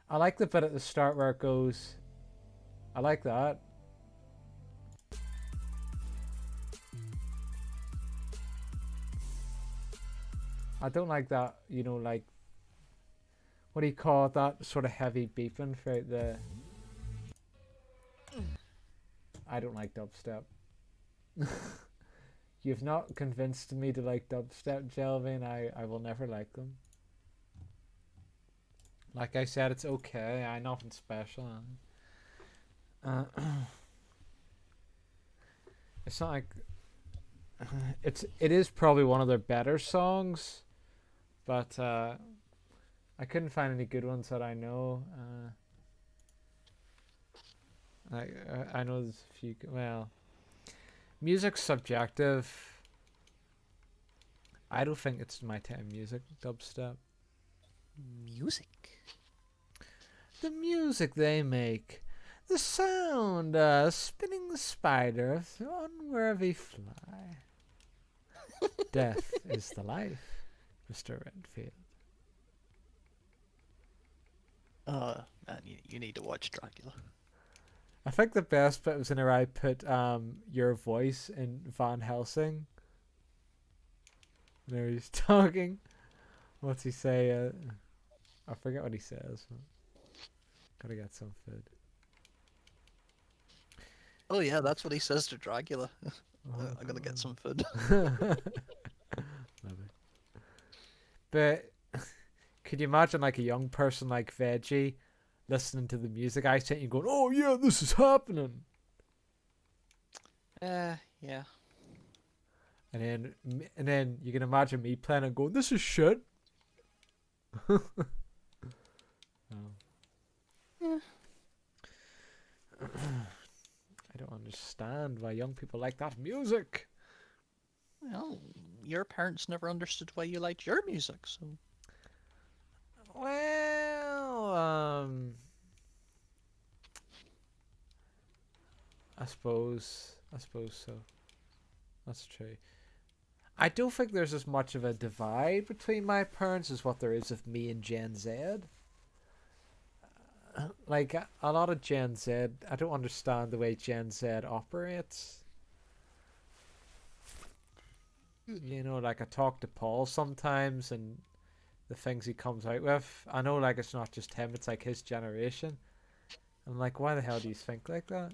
I like the bit at the start where it goes. I like that. I don't like that, you know, like, what do you call it, that sort of heavy beeping throughout the... I don't like dubstep. You've not convinced me to like dubstep, Jelvin. I will never like them. Like I said, it's okay. I nothing special. It's not like... It is probably one of their better songs, but I couldn't find any good ones that I know. I know there's a few. Well, music's subjective. I don't think it's my type of music, dubstep. Music. The music they make, the sound, spinning the spider on wherever he fly. Death is the life, Mr. Redfield. Man, you need to watch Dracula. I think the best bit was whenever I put your voice in Van Helsing. There he's talking. What's he say? I forget what he says. Gotta get some food. Oh yeah, that's what he says to Dracula. I'm gonna get some food. Love it. But could you imagine like a young person like Veggie listening to the music I sent you going, oh yeah, this is happening. Yeah. And then you can imagine me playing and going, this is shit. Oh. Yeah. I don't understand why young people like that music. Well, your parents never understood why you liked your music, so. Well, I suppose so. That's true. I don't think there's as much of a divide between my parents as what there is of me and Gen Z. Like, a lot of Gen Z, I don't understand the way Gen Z operates. You know, like, I talk to Paul sometimes, and the things he comes out with, I know, like, it's not just him, it's like his generation. I'm like, why the hell do you think like that?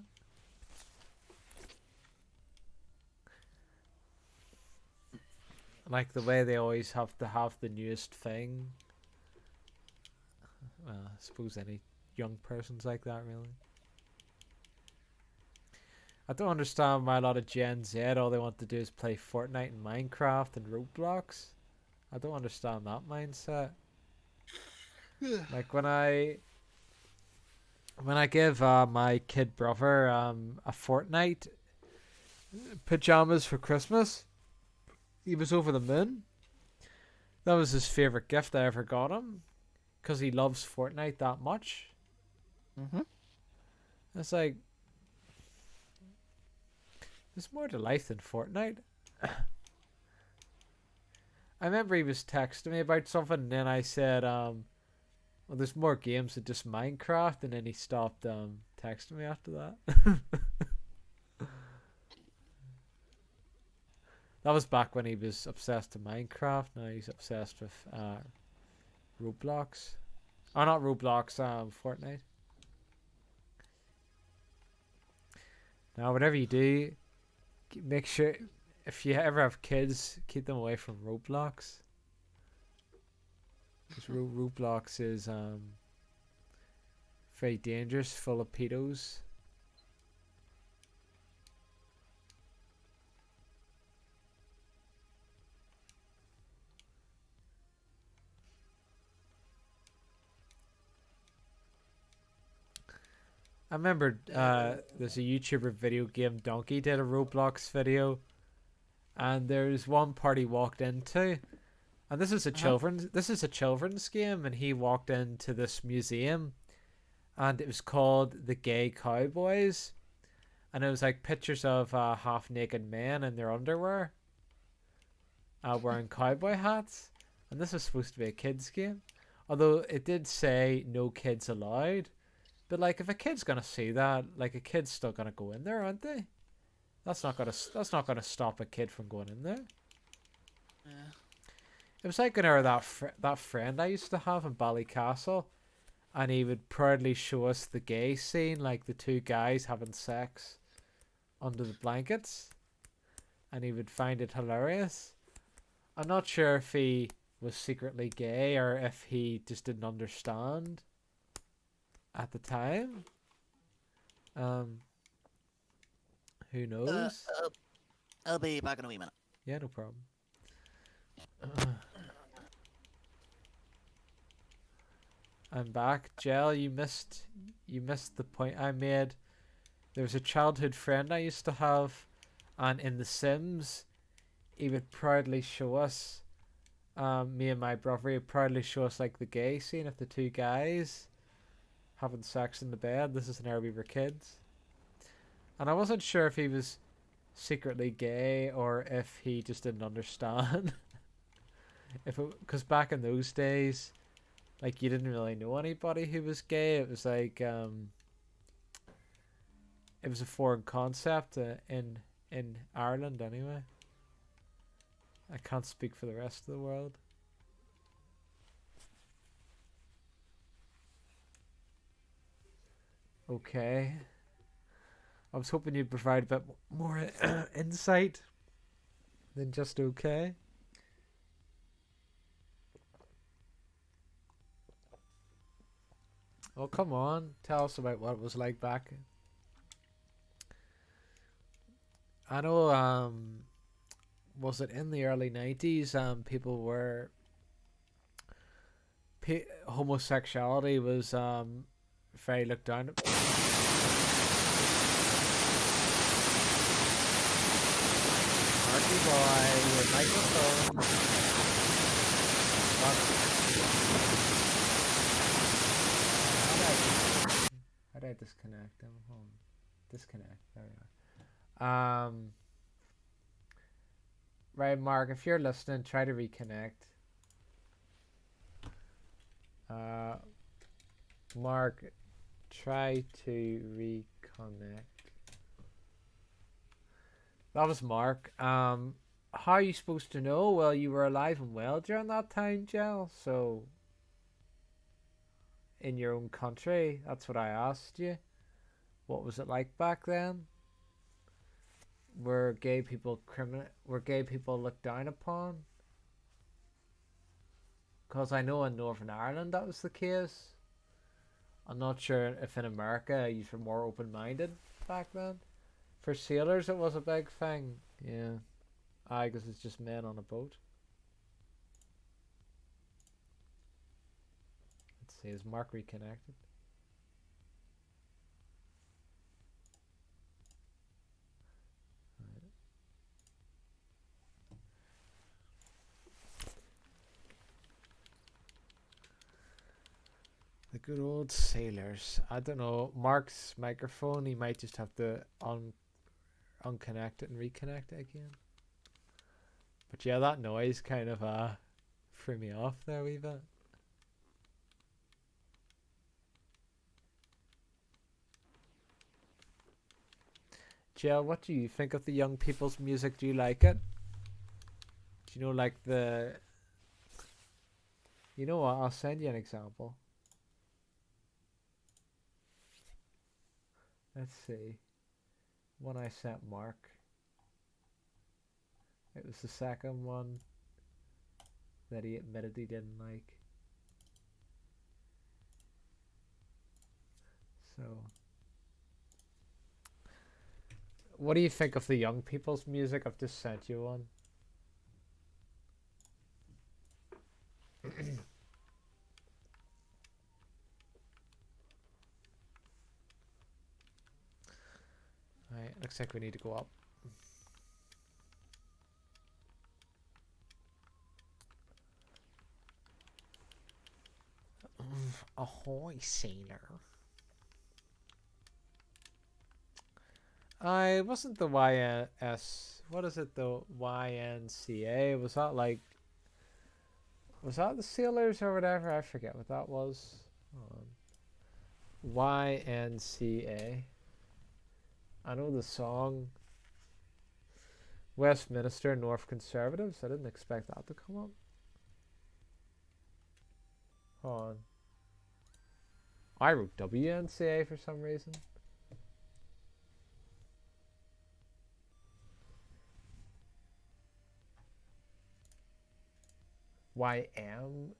Like, the way they always have to have the newest thing. Well, I suppose any young person's like that, really. I don't understand why a lot of Gen Z, all they want to do is play Fortnite and Minecraft and Roblox. I don't understand that mindset. Like, when I give my kid brother a Fortnite pajamas for Christmas, he was over the moon. That was his favorite gift I ever got him, because he loves Fortnite that much. It's like, there's more to life than Fortnite. I remember he was texting me about something, and then I said, well, there's more games than just Minecraft, and then he stopped texting me after that. That was back when he was obsessed with Minecraft. Now he's obsessed with Roblox. Oh, not Roblox, Fortnite. Now, whatever you do, make sure, if you ever have kids, keep them away from Roblox. Because Roblox is very dangerous, full of pedos. I remember there's a YouTuber video game Donkey did a Roblox video, and there's one part he walked into, and Uh-huh. this is a children's game, and he walked into this museum, and it was called The Gay Cowboys, and it was like pictures of half naked men in their underwear, wearing cowboy hats, and this was supposed to be a kids game, although it did say no kids allowed. But like, if a kid's gonna see that, like a kid's still gonna go in there, aren't they? That's not gonna stop a kid from going in there. Yeah. It was like that friend I used to have in Ballycastle, and he would proudly show us the gay scene, like the two guys having sex under the blankets, and he would find it hilarious. I'm not sure if he was secretly gay or if he just didn't understand at the time. Um, who Uh, knows? I'll, I'll be back in a wee minute. Yeah, no problem. I'm back. Jel, you missed the point I made. There was a childhood friend I used to have, and in The Sims, he would proudly show us, me and my brother, he would proudly show us like the gay scene of the two guys having sex in the bed. This is an era we were kids. And I wasn't sure if he was secretly gay or if he just didn't understand. Because back in those days, like you didn't really know anybody who was gay. It was like it was a foreign concept in Ireland anyway. I can't speak for the rest of the world. Okay. I was hoping you'd provide a bit more insight than just okay. Oh, come on. Tell us about what it was like back. I know, was it in the early 90s, people were. Homosexuality was, very looked down. Marky boy, your microphone. How do I disconnect them? Hold on. Disconnect. There we are. Right, Mark, if you're listening, try to reconnect. Mark, try to reconnect. That was Mark. How are you supposed to know? Well, you were alive and well during that time, Jel. So, in your own country, that's what I asked you. What was it like back then? Were gay people Were gay people looked down upon? Because I know in Northern Ireland that was the case. I'm not sure if in America you were more open-minded back then. For sailors, it was a big thing. Yeah, I guess it's just men on a boat. Let's see, is Mark reconnected? The good old sailors. I don't know. Mark's microphone, he might just have to unconnect it and reconnect it again. But yeah, that noise kind of threw me off there a wee bit. Jill, what do you think of the young people's music? Do you like it? Do you know, like the. You know what? I'll send you an example. Let's see. One I sent Mark. It was the second one that he admitted he didn't like. So. What do you think of the young people's music? I've just sent you one. Right, looks like we need to go up. Ahoy, sailor. I wasn't the YS. What is it, the YNCA? Was that like. Was that the sailors or whatever? I forget what that was. YNCA. I know the song Westminster North Conservatives. I didn't expect that to come up. Hold on. I wrote WNCA for some reason. YM.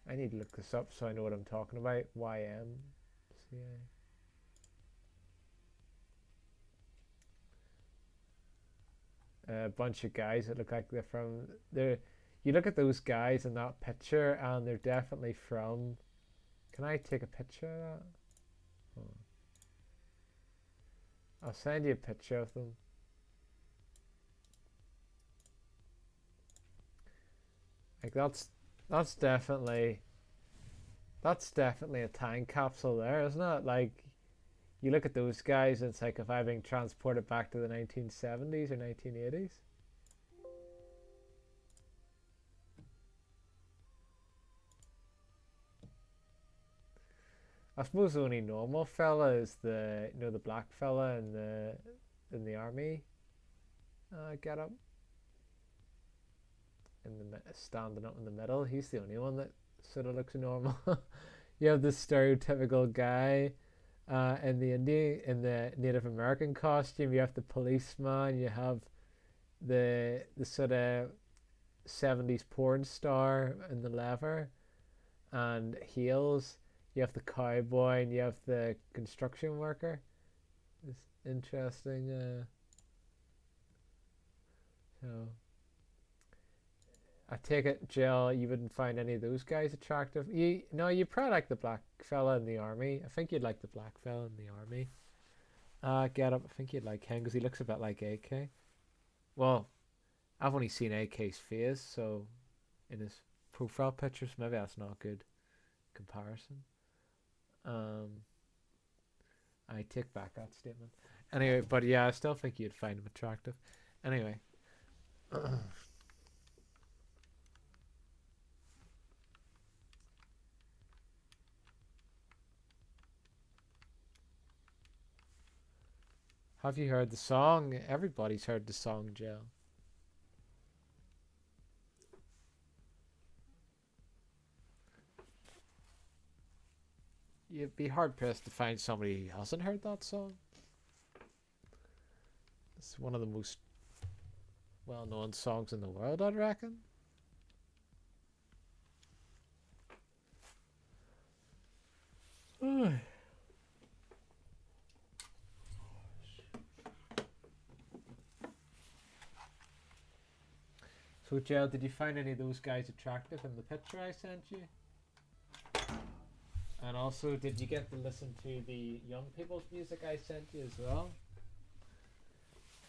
I need to look this up so I know what I'm talking about. YMCA. A bunch of guys that look like they're from there. You look at those guys in that picture and they're definitely from. Can I take a picture of that? Oh. I'll send you a picture of them. Like that's definitely a time capsule there, isn't it? Like you look at those guys, it's like if I'm being transported back to the 1970s or 1980s. I suppose the only normal fella is the the black fella in the army. Get up in the standing up in the middle. He's the only one that sort of looks normal. You have the stereotypical guy in the Native American costume. You have the policeman. You have the sort of 70s porn star in the leather and heels. You have the cowboy and you have the construction worker. It's interesting. So I take it, Jill, you wouldn't find any of those guys attractive. You probably like the black fella in the army. I think you'd like the black fella in the army. Get up. I think you'd like him because he looks a bit like AK. Well, I've only seen AK's face, so in his profile pictures, maybe that's not a good comparison. I take back that statement. Anyway, but yeah, I still think you'd find him attractive. Anyway. Have you heard the song? Everybody's heard the song, Joe. You'd be hard pressed to find somebody who hasn't heard that song. It's one of the most well-known songs in the world, I'd reckon. So, Jill, did you find any of those guys attractive in the picture I sent you? And also, did you get to listen to the young people's music I sent you as well?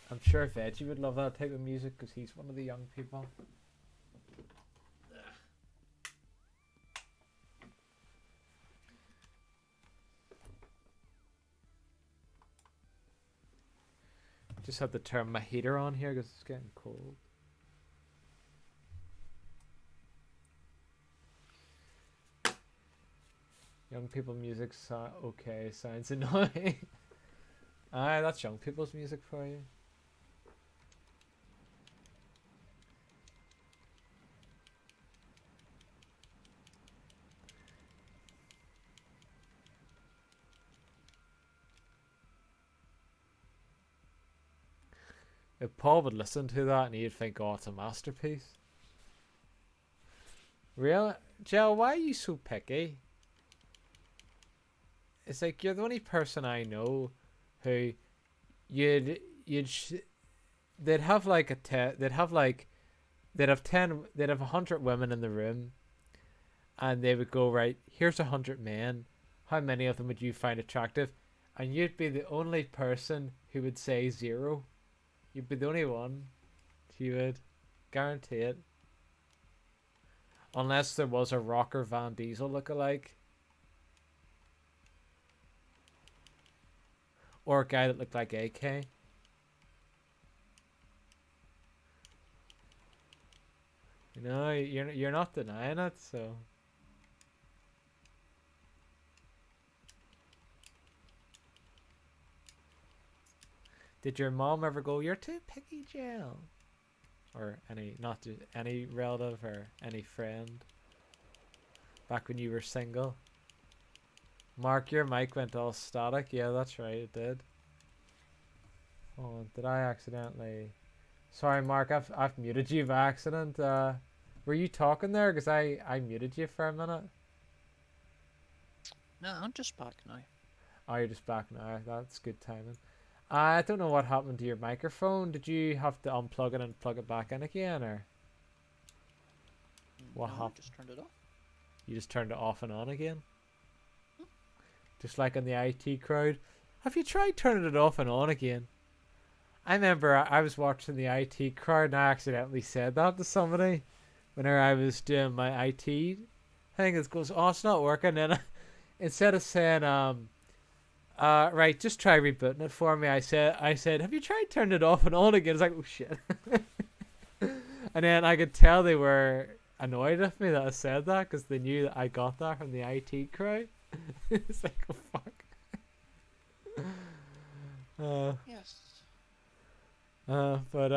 I'm sure Veggie would love that type of music because he's one of the young people. Just had to turn my heater on here because it's getting cold. Young people music, okay, sounds annoying. Aye, that's young people's music for you. If Paul would listen to that and he'd think, oh, it's a masterpiece. Really? Jill, why are you so picky? It's like you're the only person I know who you'd they'd have like they'd have 100 women in the room, and they would go, right, here's 100 men, how many of them would you find attractive? And you'd be the only person who would say zero. You'd be the only one. You would guarantee it, unless there was a rocker Van Diesel lookalike, or a guy that looked like AK. You know, you're not denying it, so. Did your mom ever go, "You're too picky, Jill"? Or any, not just any relative or any friend? Back when you were single? Mark, your mic went all static. Yeah, that's right, it did. Oh, did I accidentally... Sorry, Mark, I've muted you by accident. Were you talking there? Because I muted you for a minute. No, I'm just back now. Oh, you're just back now. That's good timing. I don't know what happened to your microphone. Did you have to unplug it and plug it back in again, or what No, I happened? just turned it off. You just turned it off and on again? Just like in the IT crowd. Have you tried turning it off and on again? I remember I was watching the IT crowd and I accidentally said that to somebody whenever I was doing my IT thing. It goes, "Oh, it's not working." And instead of saying, right, just try rebooting it for me, I said, "Have you tried turning it off and on again?" It's like, oh shit. And then I could tell they were annoyed with me that I said that, because they knew that I got that from the IT crowd. It's like, oh fuck. Yes. But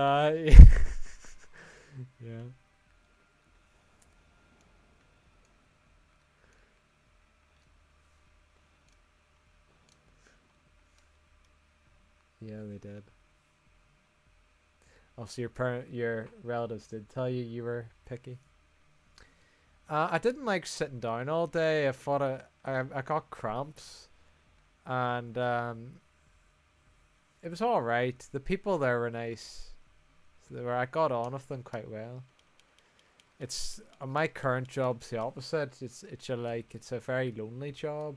yeah. Yeah, they did. Oh, so your relatives did tell you you were picky. I didn't like sitting down all day. I thought I got cramps, and it was all right. The people there were nice. So I got on with them quite well. It's my current job's the opposite. It's a very lonely job.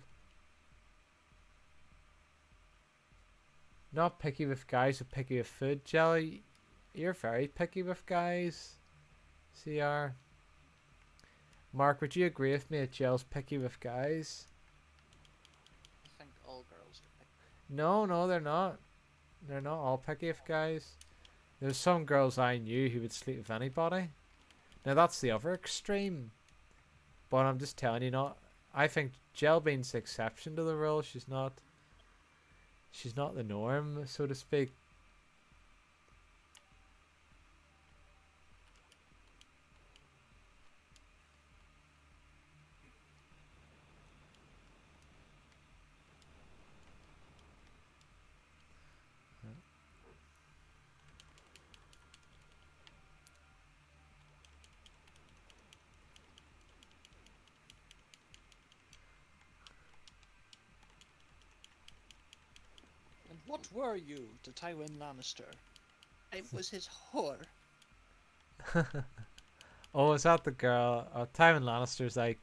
Not picky with guys, but picky with food. Jelly, you're very picky with guys. CR. Mark, would you agree with me that Jell's picky with guys? I think all girls are picky. No, they're not. They're not all picky with guys. There's some girls I knew who would sleep with anybody. Now that's the other extreme. But I'm just telling you, not. I think Jell being's the exception to the rule. She's not the norm, so to speak. And what were you to Tywin Lannister? I was his whore. Oh, is that the girl? Tywin Lannister's like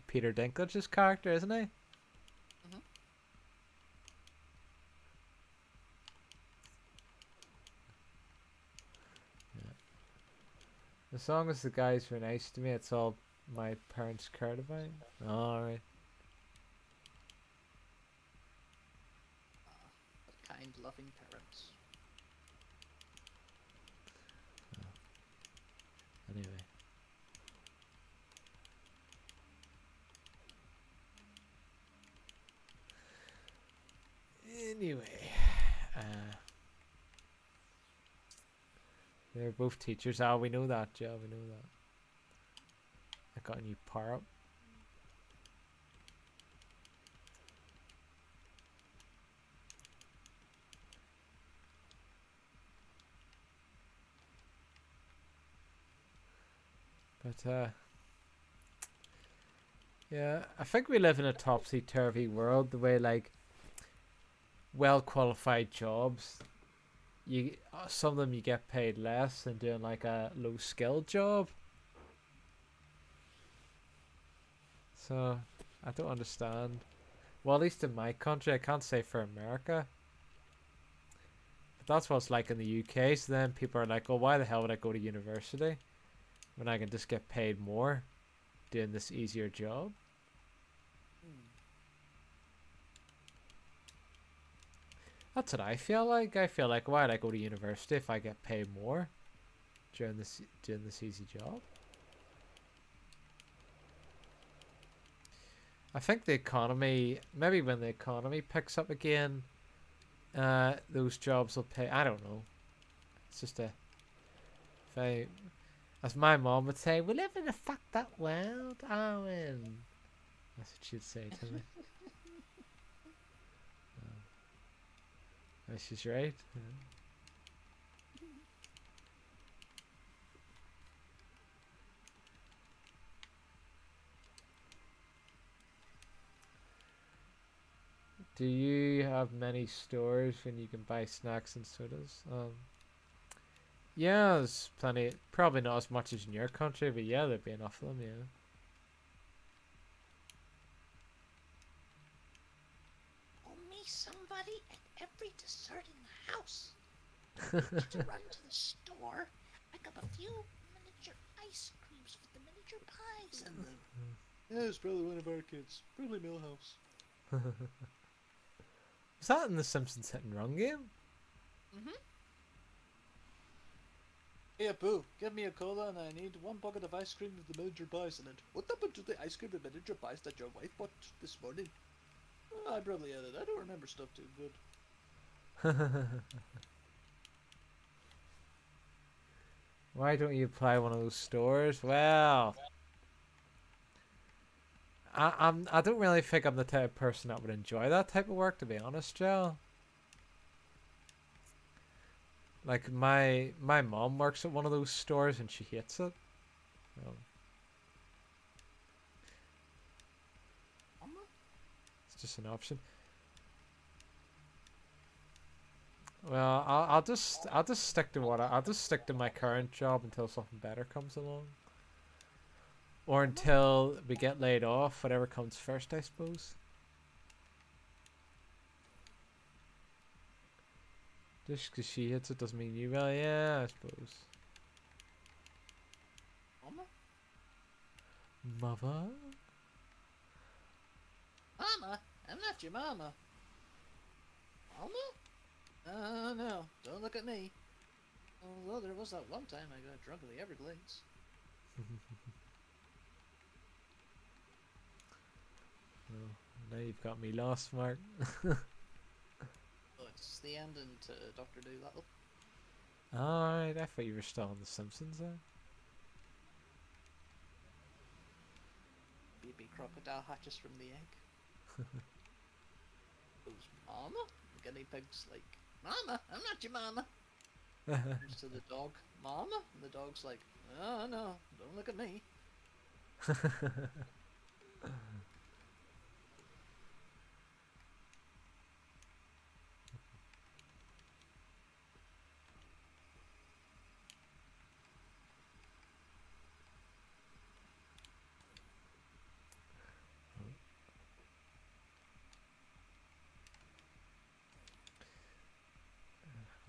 Peter Dinklage's character, isn't he? Mhm. Yeah. As long as the guys were nice to me, it's all my parents cared about. Oh, alright. The kind, loving parents. Anyway. Anyway. They're both teachers. Oh, we know that, Joe. We know that. I got a new power up. But yeah, I think we live in a topsy-turvy world. The way, like, well qualified jobs, you some of them you get paid less than doing like a low skill job. So I don't understand. Well, at least in my country, I can't say for America. But that's what it's like in the UK. So then people are like, "Oh, why the hell would I go to university when I can just get paid more doing this easier job?" That's what I feel like. I feel like, why would I go to university if I get paid more during this doing this easy job? I think the economy, maybe when the economy picks up again, those jobs will pay. I don't know. It's just a, if I, as my mom would say, we live in a fucked up world, Owen. That's what she'd say to me. She's right. Yeah. Do you have many stores when you can buy snacks and sodas? Yeah, there's plenty. Probably not as much as in your country, but yeah, there'd be enough of them. Yeah. Only somebody at every dessert in the house. To run to the store, pick up a few miniature ice creams with the miniature pies in them. Yeah, it's probably one of our kids. Probably Millhouse. Was that in the Simpsons Hit and Run game? Hey, Boo, give me a cola and I need 1 bucket of ice cream with the miniature pies in it. What happened to the ice cream with miniature pies that your wife bought this morning? Oh, I probably had it. I don't remember stuff too good. Why don't you apply one of those stores? Well, I don't really think I'm the type of person that would enjoy that type of work, to be honest, Joe. Like my mom works at one of those stores and she hates it. It's just an option. Well, I'll just stick to I'll just stick to my current job until something better comes along, or until we get laid off. Whatever comes first, I suppose. Just because she hits it doesn't mean you will. Yeah, I suppose. Mama? Mother. Mama? I'm not your mama. Mama? No, don't look at me. Although there was that one time I got drunk in the Everglades. Oh, now you've got me lost, Mark. Oh, it's the ending to Dr. Dolittle. Alright, I thought you were still on The Simpsons there. Baby crocodile hatches from the egg. Goes, Mama? The guinea pig's like, Mama, I'm not your mama. Turns to the dog, Mama? And the dog's like, oh no, don't look at me.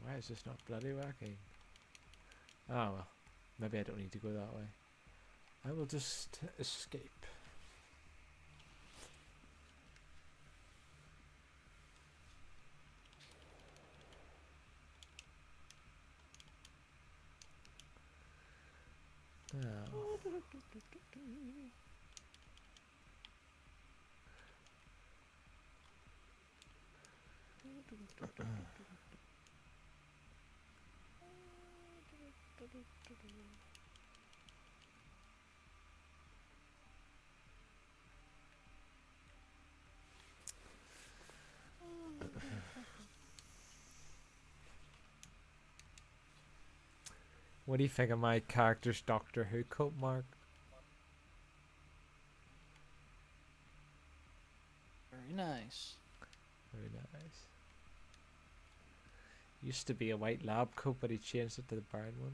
Why is this not bloody working? Oh well, maybe I don't need to go that way. I will just escape. Oh. What do you think of my character's Doctor Who coat, Mark? Very nice. Very nice. Used to be a white lab coat, but he changed it to the brown one.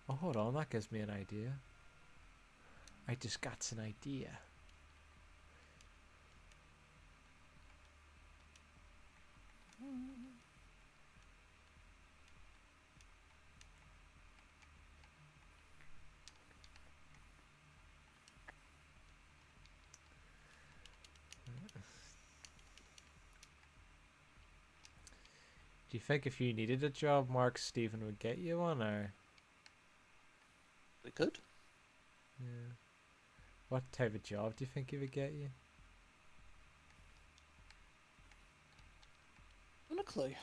Oh, hold on, that gives me an idea. I just got an idea. Do you think if you needed a job, Mark, Stephen would get you one, or? We could. Yeah. What type of job do you think he would get you? Not a clue.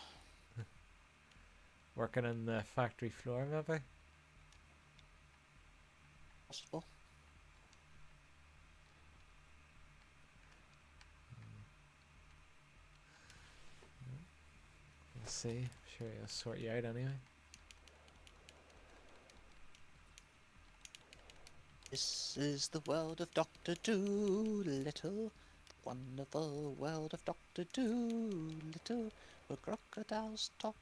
Working on the factory floor, maybe? Possible. We'll see. I'm sure he'll sort you out anyway. This is the world of Doctor Dolittle. Wonderful world of Doctor Dolittle. Where crocodiles talk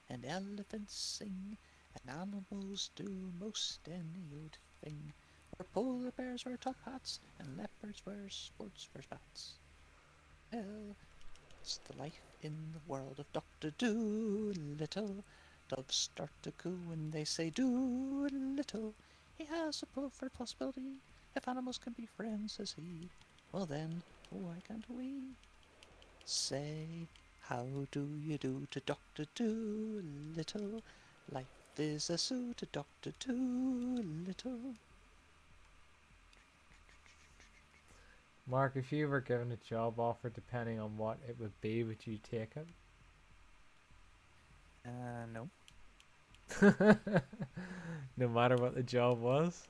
and elephants sing. And animals do most any old thing. Where polar bears wear top hats and leopards wear sports wear spats. Well, it's the life in the world of Doctor Dolittle. Doves start to coo when they say Dolittle. He has a preferred possibility. If animals can be friends, says he, well then, why can't we? Say, how do you do to Doctor Dolittle? Life is a zoo to Doctor Dolittle. Mark, if you were given a job offer depending on what it would be, would you take it? No. No matter what the job was?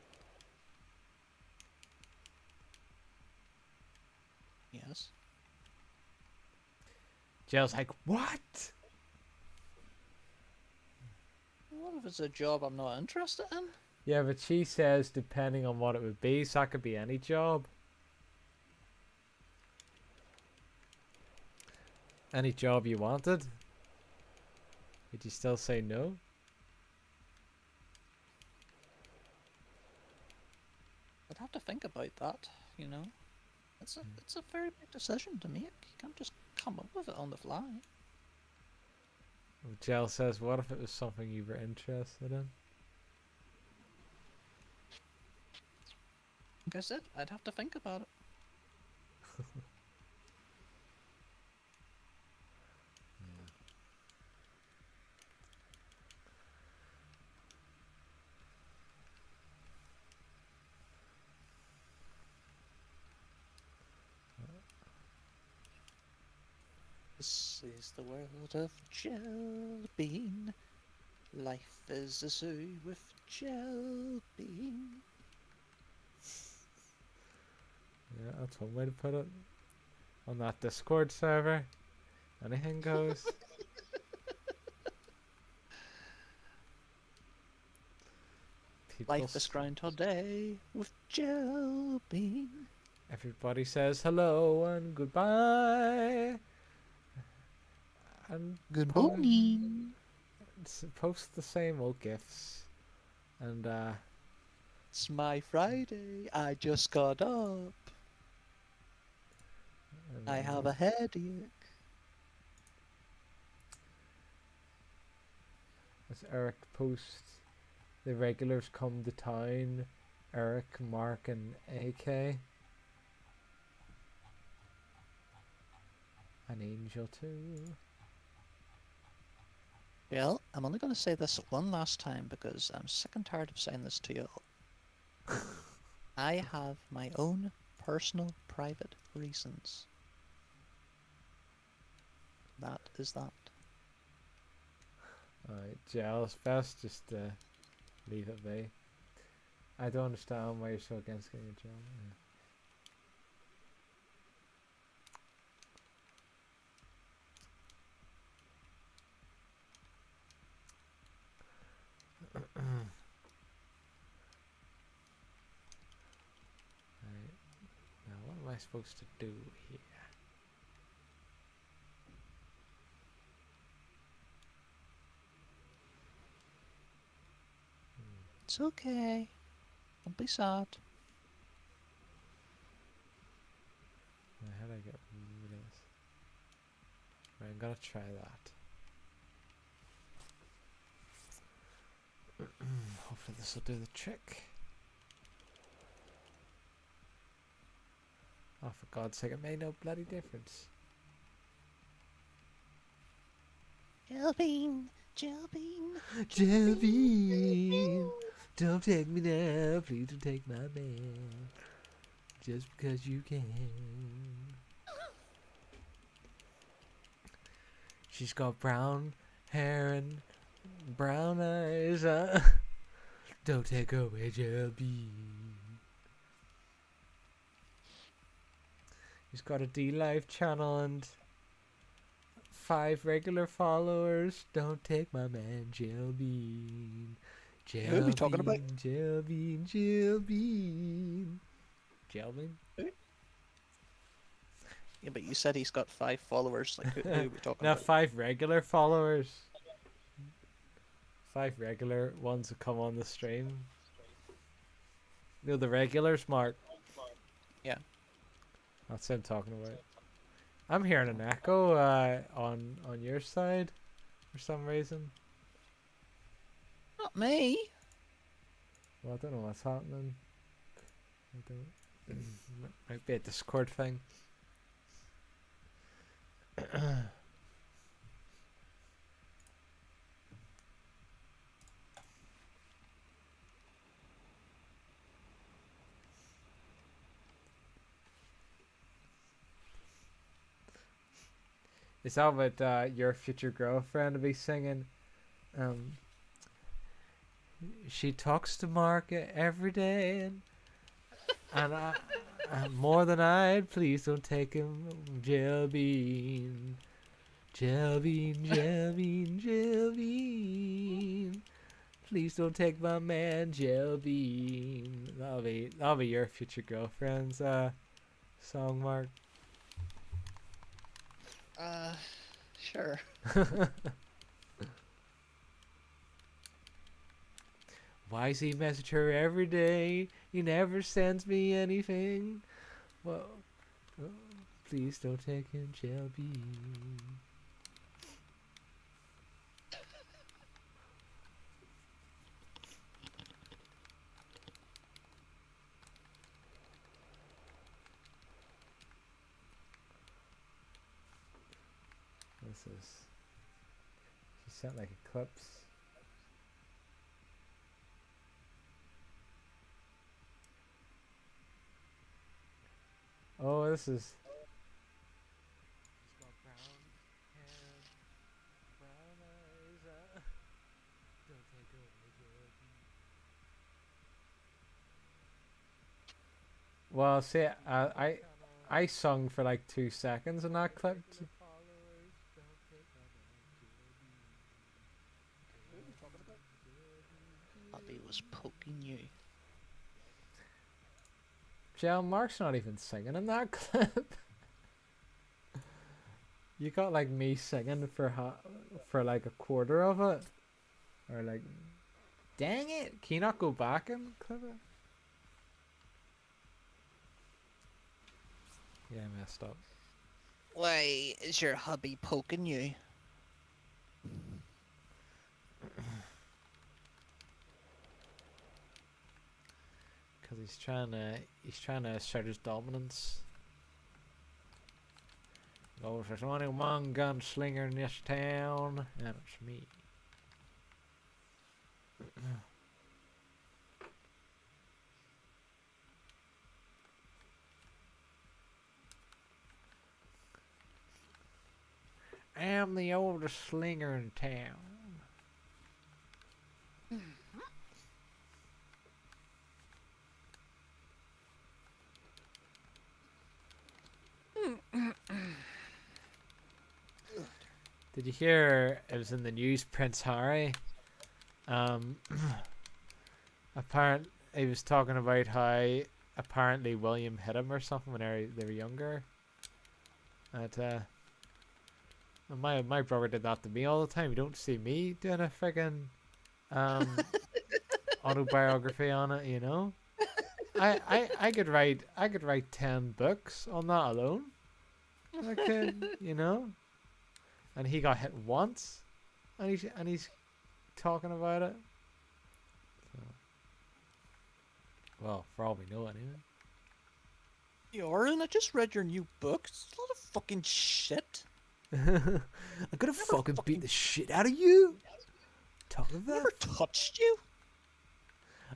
Yes. Jill's like, what? What if it's a job I'm not interested in? Yeah, but she says depending on what it would be, so that could be any job. Any job you wanted? Would you still say no? I'd have to think about that, you know. It's a very big decision to make. You can't just come up with it on the fly. Well, Jill says, what if it was something you were interested in? Like I said, I'd have to think about it. This is the world of Gel Bean. Life is a zoo with Gel Bean. Yeah, that's one way to put it. On that Discord server, anything goes. People Life is Groundhog Day with Gel Bean. Everybody says hello and goodbye. And Good morning. post the same old gifs. And It's my Friday. I just got up. I have a headache. as Eric posts, the regulars come to town. Eric, Mark, and AK. An Angel too. Well, I'm only going to say this one last time because I'm sick and tired of saying this to you all. I have my own personal, private reasons. That is that. Alright, Giles, best just leave it be. I don't understand why you're so against getting a job. am I supposed to do here? It's okay. Don't be sad. How do I get rid of this? Right, I'm gonna try that. Hopefully this will do the trick. Oh, for God's sake, it made no bloody difference. Jellybean, Jellybean, Jellybean, don't take me now, please don't take my man. Just because you can. She's got brown hair and brown eyes. Don't take away Jellybean. He's got a D-Live channel and 5 regular followers. Don't take my man Jellybean. Who are we talking about? Jellybean, Jellybean. Jellybean? Yeah, but you said he's got 5 followers. Like, who are we talking No, about? 5 regular followers. 5 regular ones that come on the stream. You know, the regulars, Mark. Yeah. That's what I'm talking about. I'm hearing an echo on your side for some reason. Not me. Well, I don't know what's happening. I don't. Might be a Discord thing. It's all about your future girlfriend to be singing. She talks to Mark every day, and I, more than I'd. Please don't take him, Jellybean, Jellybean, Jellybean, Jellybean. Please don't take my man, Jellybean. That'll be your future girlfriend's song, Mark. Sure. Why does he message her every day? He never sends me anything. Well, please don't take him, Jellybean. What's this? She sent like eclipse. Oh, this is. She's got brown hair, brown eyes. Don't take over, Jordan. Well, see, I sung for like 2 seconds in that clip. Bobby was poking you. Jel, Mark's not even singing in that clip. You got like me singing for like a quarter of it, or like, dang it! Can you not go back and clip it? Yeah, I messed up. Why is your hubby poking you? Cause he's trying to assert his dominance. Oh, there's only one gunslinger in this town, and it's me. I'm the oldest slinger in town. Did you hear it was in the news, Prince Harry? Apparently he was talking about how apparently William hit him or something when they were younger. And my brother did that to me all the time. You don't see me doing a friggin' autobiography on it, you know. I could write 10 books on that alone. I could, you know. And he got hit once, and he's talking about it. So, well, for all we know, anyway. Yorin, I just read your new book. It's a lot of fucking shit. I'm gonna fucking beat the shit out of you. Talk of that. I never touched you.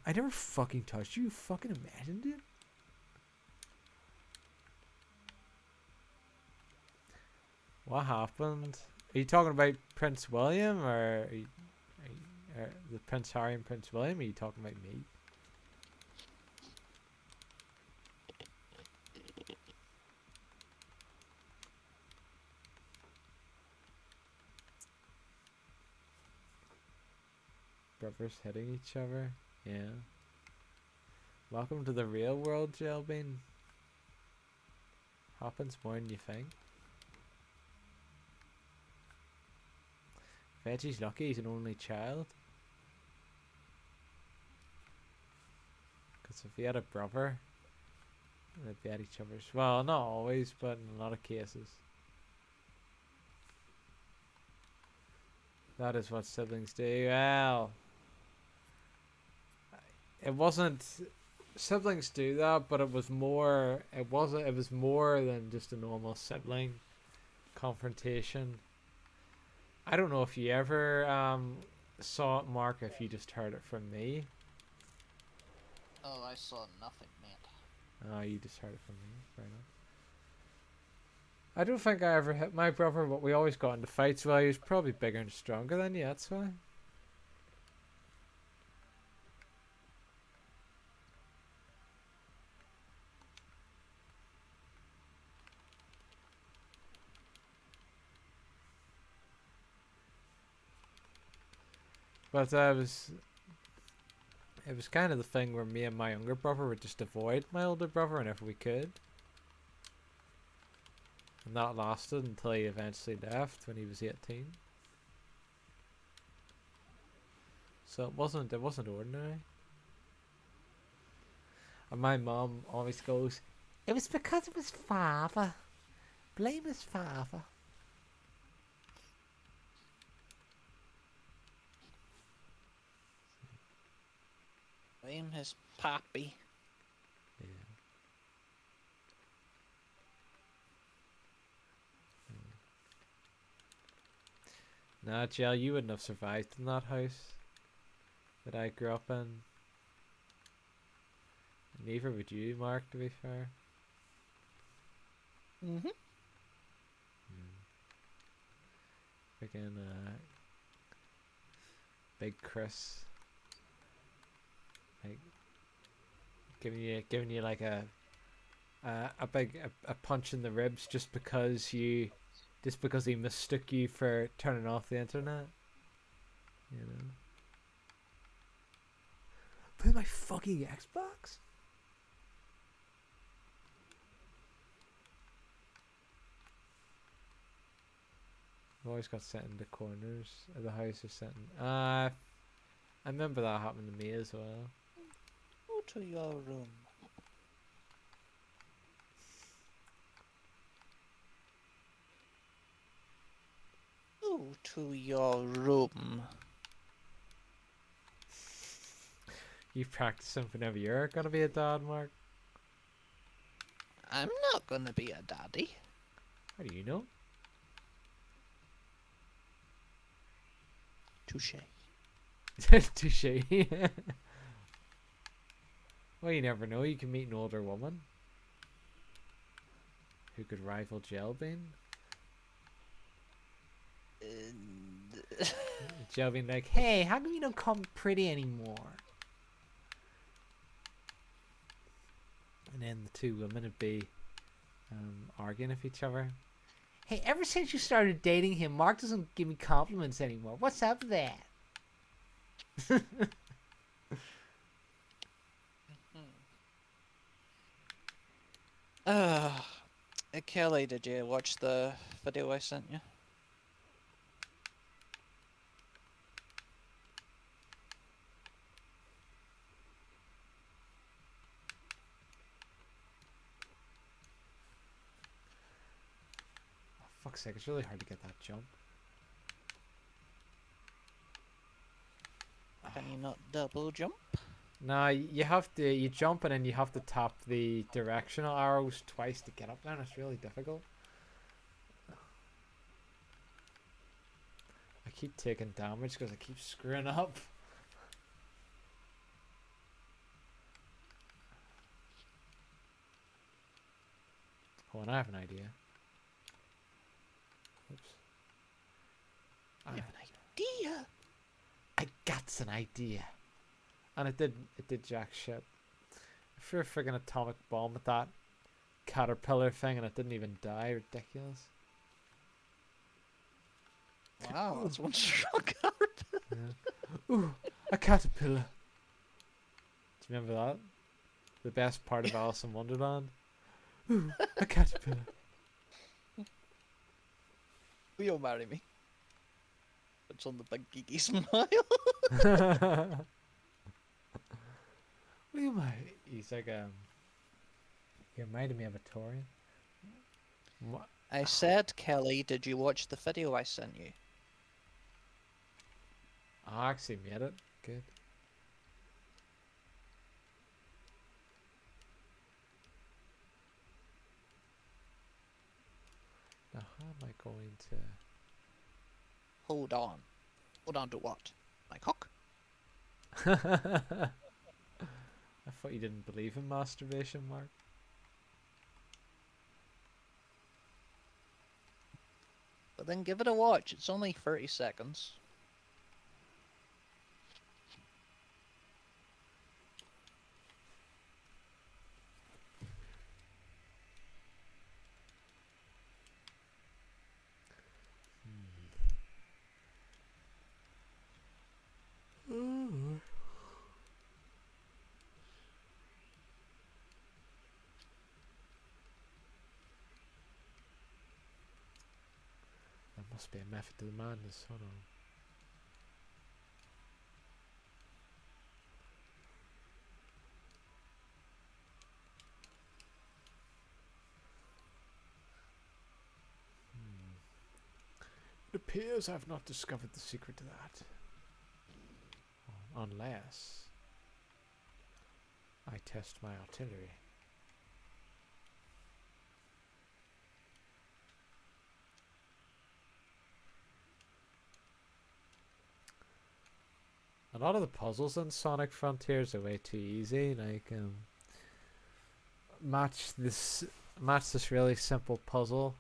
I never fucking touched you. You fucking imagined it. What happened? Are you talking about Prince William, or the Prince Harry and Prince William? Or are you talking about me? Brothers hitting each other? Yeah. Welcome to the real world, Jelbean. Happens more than you think. Veggie's lucky he's an only child. Because if he had a brother, they'd be at each other's. Well, not always, but in a lot of cases. That is what siblings do. Well, it wasn't. Siblings do that, but it was more. It wasn't. It was more than just a normal sibling confrontation. I don't know if you ever saw it, Mark. If you just heard it from me. Oh, I saw nothing, man. Oh, you just heard it from me. Fair enough. I don't think I ever hit my brother, but we always got into fights. Well, he was probably bigger and stronger than you. That's why. But it was kind of the thing where me and my younger brother would just avoid my older brother whenever we could. And that lasted until he eventually left when he was 18. So it wasn't ordinary. And my mom always goes, "It was because of his father. Blame his father." Blame his poppy. Yeah. Nah, Jill, you wouldn't have survived in that house that I grew up in. Neither would you, Mark, to be fair. Mm-hmm. Freaking Big Chris. Like giving you like a punch in the ribs just because he mistook you for turning off the internet. You know. Play my fucking Xbox. I've always got sent into corners of the house or something. I remember that happened to me as well. Go to your room. Go to your room. You practicing whenever you're gonna be a dad, Mark? I'm not gonna be a daddy. How do you know? Touche. Touche. Well, you never know. You can meet an older woman who could rival Jelbean. Jelbean like, "Hey, how come you don't call me pretty anymore?" And then the two women would be arguing with each other. "Hey, ever since you started dating him, Mark doesn't give me compliments anymore. What's up with that?" Kelly, did you watch the video I sent you? Oh, fuck's sake, it's really hard to get that jump. Can you not double jump? No, you have to, you jump and then you have to tap the directional arrows twice to get up there, and it's really difficult. I keep taking damage because I keep screwing up. Oh, and I have an idea. Oops. You have an idea? I got an idea. And it did jack shit. I threw a friggin' atomic bomb at that caterpillar thing and it didn't even die. Ridiculous. Wow, that's one strong caterpillar. Yeah. Ooh, a caterpillar. Do you remember that? The best part of Alice in Wonderland? Ooh, a caterpillar. Will you marry me? It's on the big geeky smile. What am I? He's like he reminded me of a Tory. What? I said, Kelly, did you watch the video I sent you? I actually made it. Good. Now how am I going to? Hold on. Hold on to what? My cock? I thought you didn't believe in masturbation, Mark. But then give it a watch. It's only 30 seconds. There must be a method to the madness. Hold on. It appears I've not discovered the secret to that. Unless I test my artillery. A lot of the puzzles in Sonic Frontiers are way too easy. Like, match this really simple puzzle,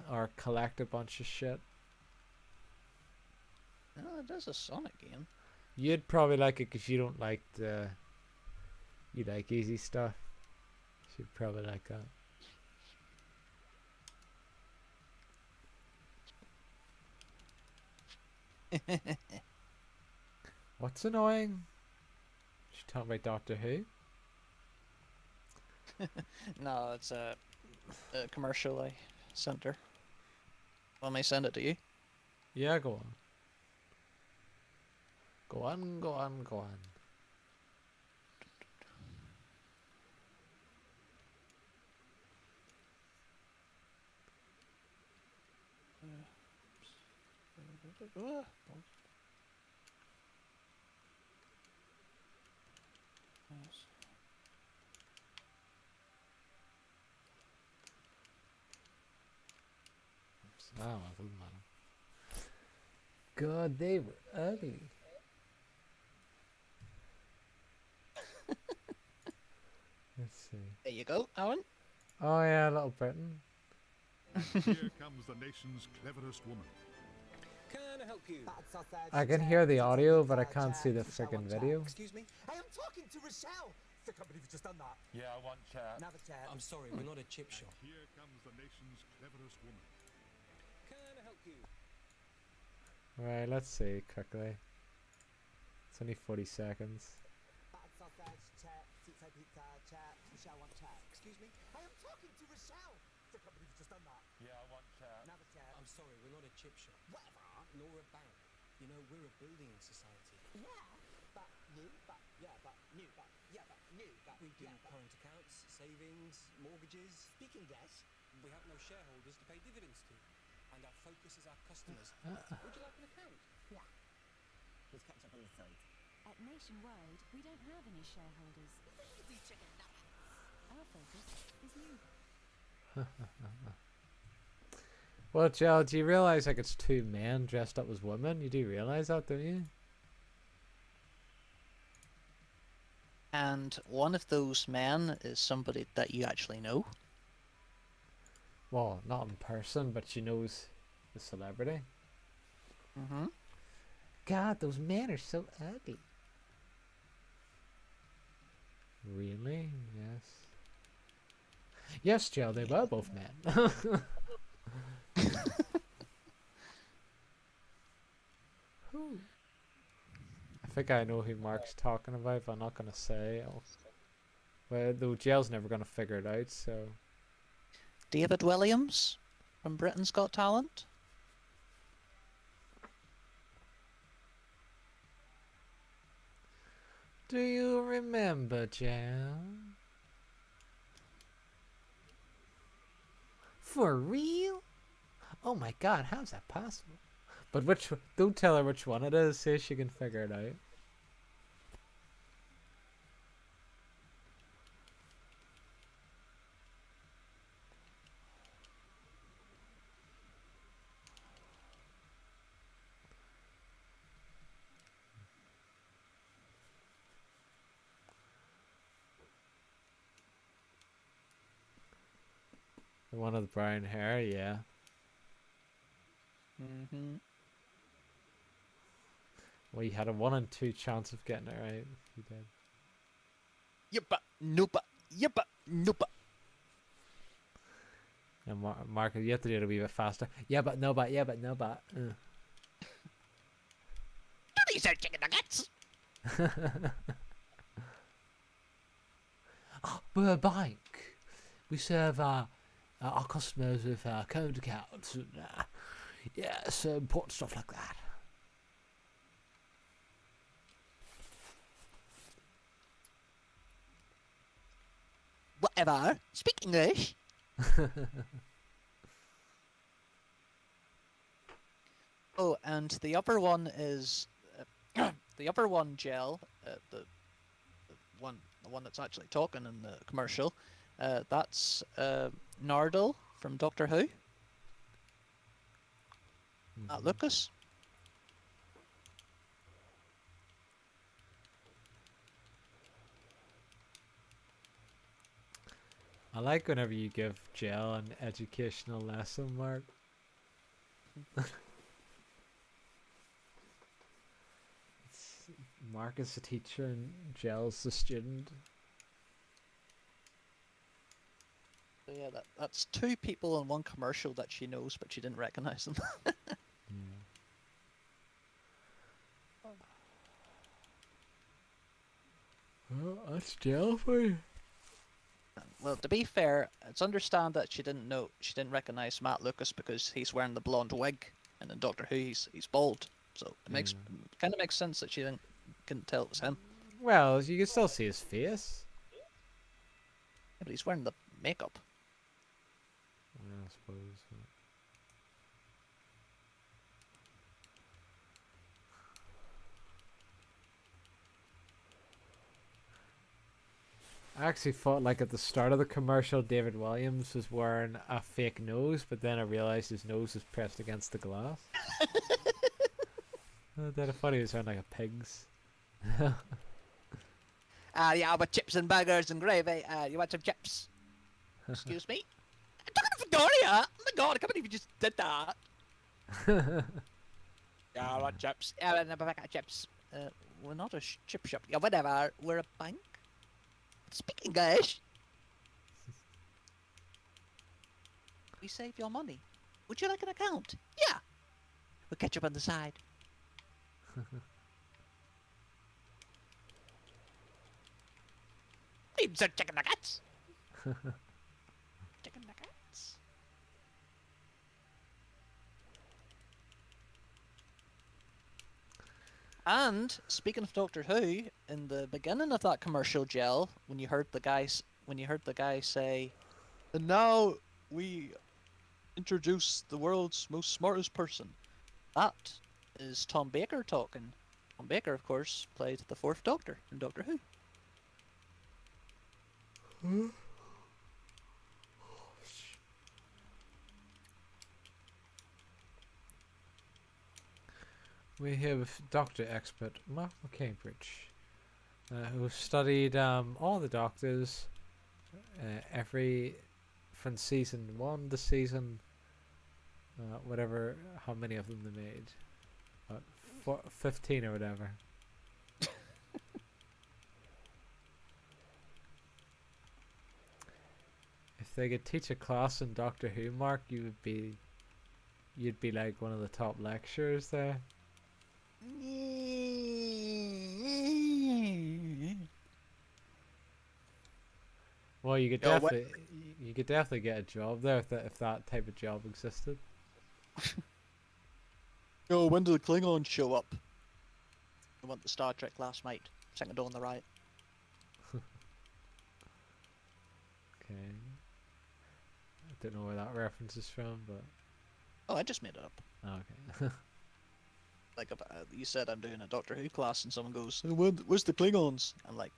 or collect a bunch of shit. Oh, it is a Sonic game. You'd probably like it because you don't like you like easy stuff. So you'd probably like that. What's annoying? She talking about Doctor Who? No, it's a commercial I sent her. Want me to send it to you? Yeah, go on. Go on, go on, go on. Oh, it doesn't matter. God, they were ugly. Let's see. There you go, Alan. Oh yeah, Little Britain. Here comes the nation's cleverest woman. Can I help you? I can hear the audio, but I can't see the freaking video. Excuse me? Hey, I'm talking to Rochelle. I can't believe you just done that. Yeah, I want chat. Another chat. I'm sorry, we're not a chip shop. Here comes the nation's cleverest woman. Can I help you? Right, let's see quickly. It's only 40 seconds. Bad sausage, chat, Latte pizza, chaps. Rochelle want chaps. Excuse me? I am talking to Rochelle. I can't believe you've just done that. Yeah, I want chat. Another chap. I'm sorry, we're not a chip shop. Whatever. Nor a bank. You know, we're a building society. Yeah, but new, but yeah, but new, but yeah, but new, but We do yeah, but current accounts, savings, mortgages. speak English. We have no shareholders to pay dividends to. And our focus is our customers. Would you like an account? Yeah. Let's catch up on the side. At Nationwide, we don't have any shareholders. Lazy chicken nuggets. Our focus is you. Well, Jill, do you realize like it's two men dressed up as women? You do realize that, don't you? And one of those men is somebody that you actually know. Well, not in person, but she knows the celebrity. Mm-hmm. God, those men are so ugly. Really? Yes. Yes, Jill, they were both men. Who? I think I know who Mark's talking about, but I'm not gonna say. Well, though Jill's never gonna figure it out, so. David Williams from Britain's Got Talent. Do you remember, Jill? For real? Oh my god, how's that possible? But don't tell her which one it is, see if she can figure it out. The one with the brown hair, yeah. Mm-hmm. Well, you had a 1 in 2 chance of getting it right. You did. Yippa, noopa, yippa, noopa. And Mark, you have to do it a wee bit faster. Yeah, but no, but yeah, but no, but. These are chicken nuggets. We're a bank. We serve our customers with current accounts and yeah, so important stuff like that. Whatever. Speak English. Oh, and the upper one is the upper one, Gel, the one that's actually talking in the commercial. That's Nardole from Doctor Who. Lucas. I like whenever you give Jill an educational lesson, Mark. Mark is the teacher and Jill's the student. So yeah, that's two people in one commercial that she knows, but she didn't recognize them. Well, that's Jill for you. Well, to be fair, it's understand that she didn't recognize Matt Lucas because he's wearing the blonde wig, and in Doctor Who he's bald. So it makes kind of makes sense that she couldn't tell it was him. Well, you can still see his face. Yeah, but he's wearing the makeup. Yeah, I suppose. I actually thought, like, at the start of the commercial, David Williams was wearing a fake nose, but then I realized his nose was pressed against the glass. Then I thought he was wearing, like, a pig's. Yeah, with chips and burgers and gravy. You want some chips? Excuse me? I'm talking to Victoria! Oh my god, I can't believe you just did that. Yeah, I want chips. Yeah, I never got chips. We're not a chip shop. Yeah, whatever. We're a bank. Speak English. We save your money. Would you like an account? Yeah. We'll catch up on the side. dreams are chicken nuggets. Chicken nuggets. And speaking of Doctor Who, in the beginning of that commercial, Gel, when you heard the guy say, "And now we introduce the world's most smartest person," that is Tom Baker talking. Tom Baker, of course, played the Fourth Doctor in Doctor Who. We have Doctor Expert Mark Cambridge, who studied all the Doctors, from season 1 to season whatever, how many of them they made, 15 or whatever. If they could teach a class in Doctor Who, Mark, you'd be like one of the top lecturers there. Well, you could definitely get a job there if that type of job existed. Yo, when did the Klingons show up? I went to Star Trek last night. Second on the right. Okay. I don't know where that reference is from, but... Oh, I just made it up. Oh, okay. Like, if you said I'm doing a Doctor Who class and someone goes, "Hey, where's the Klingons?" I'm like,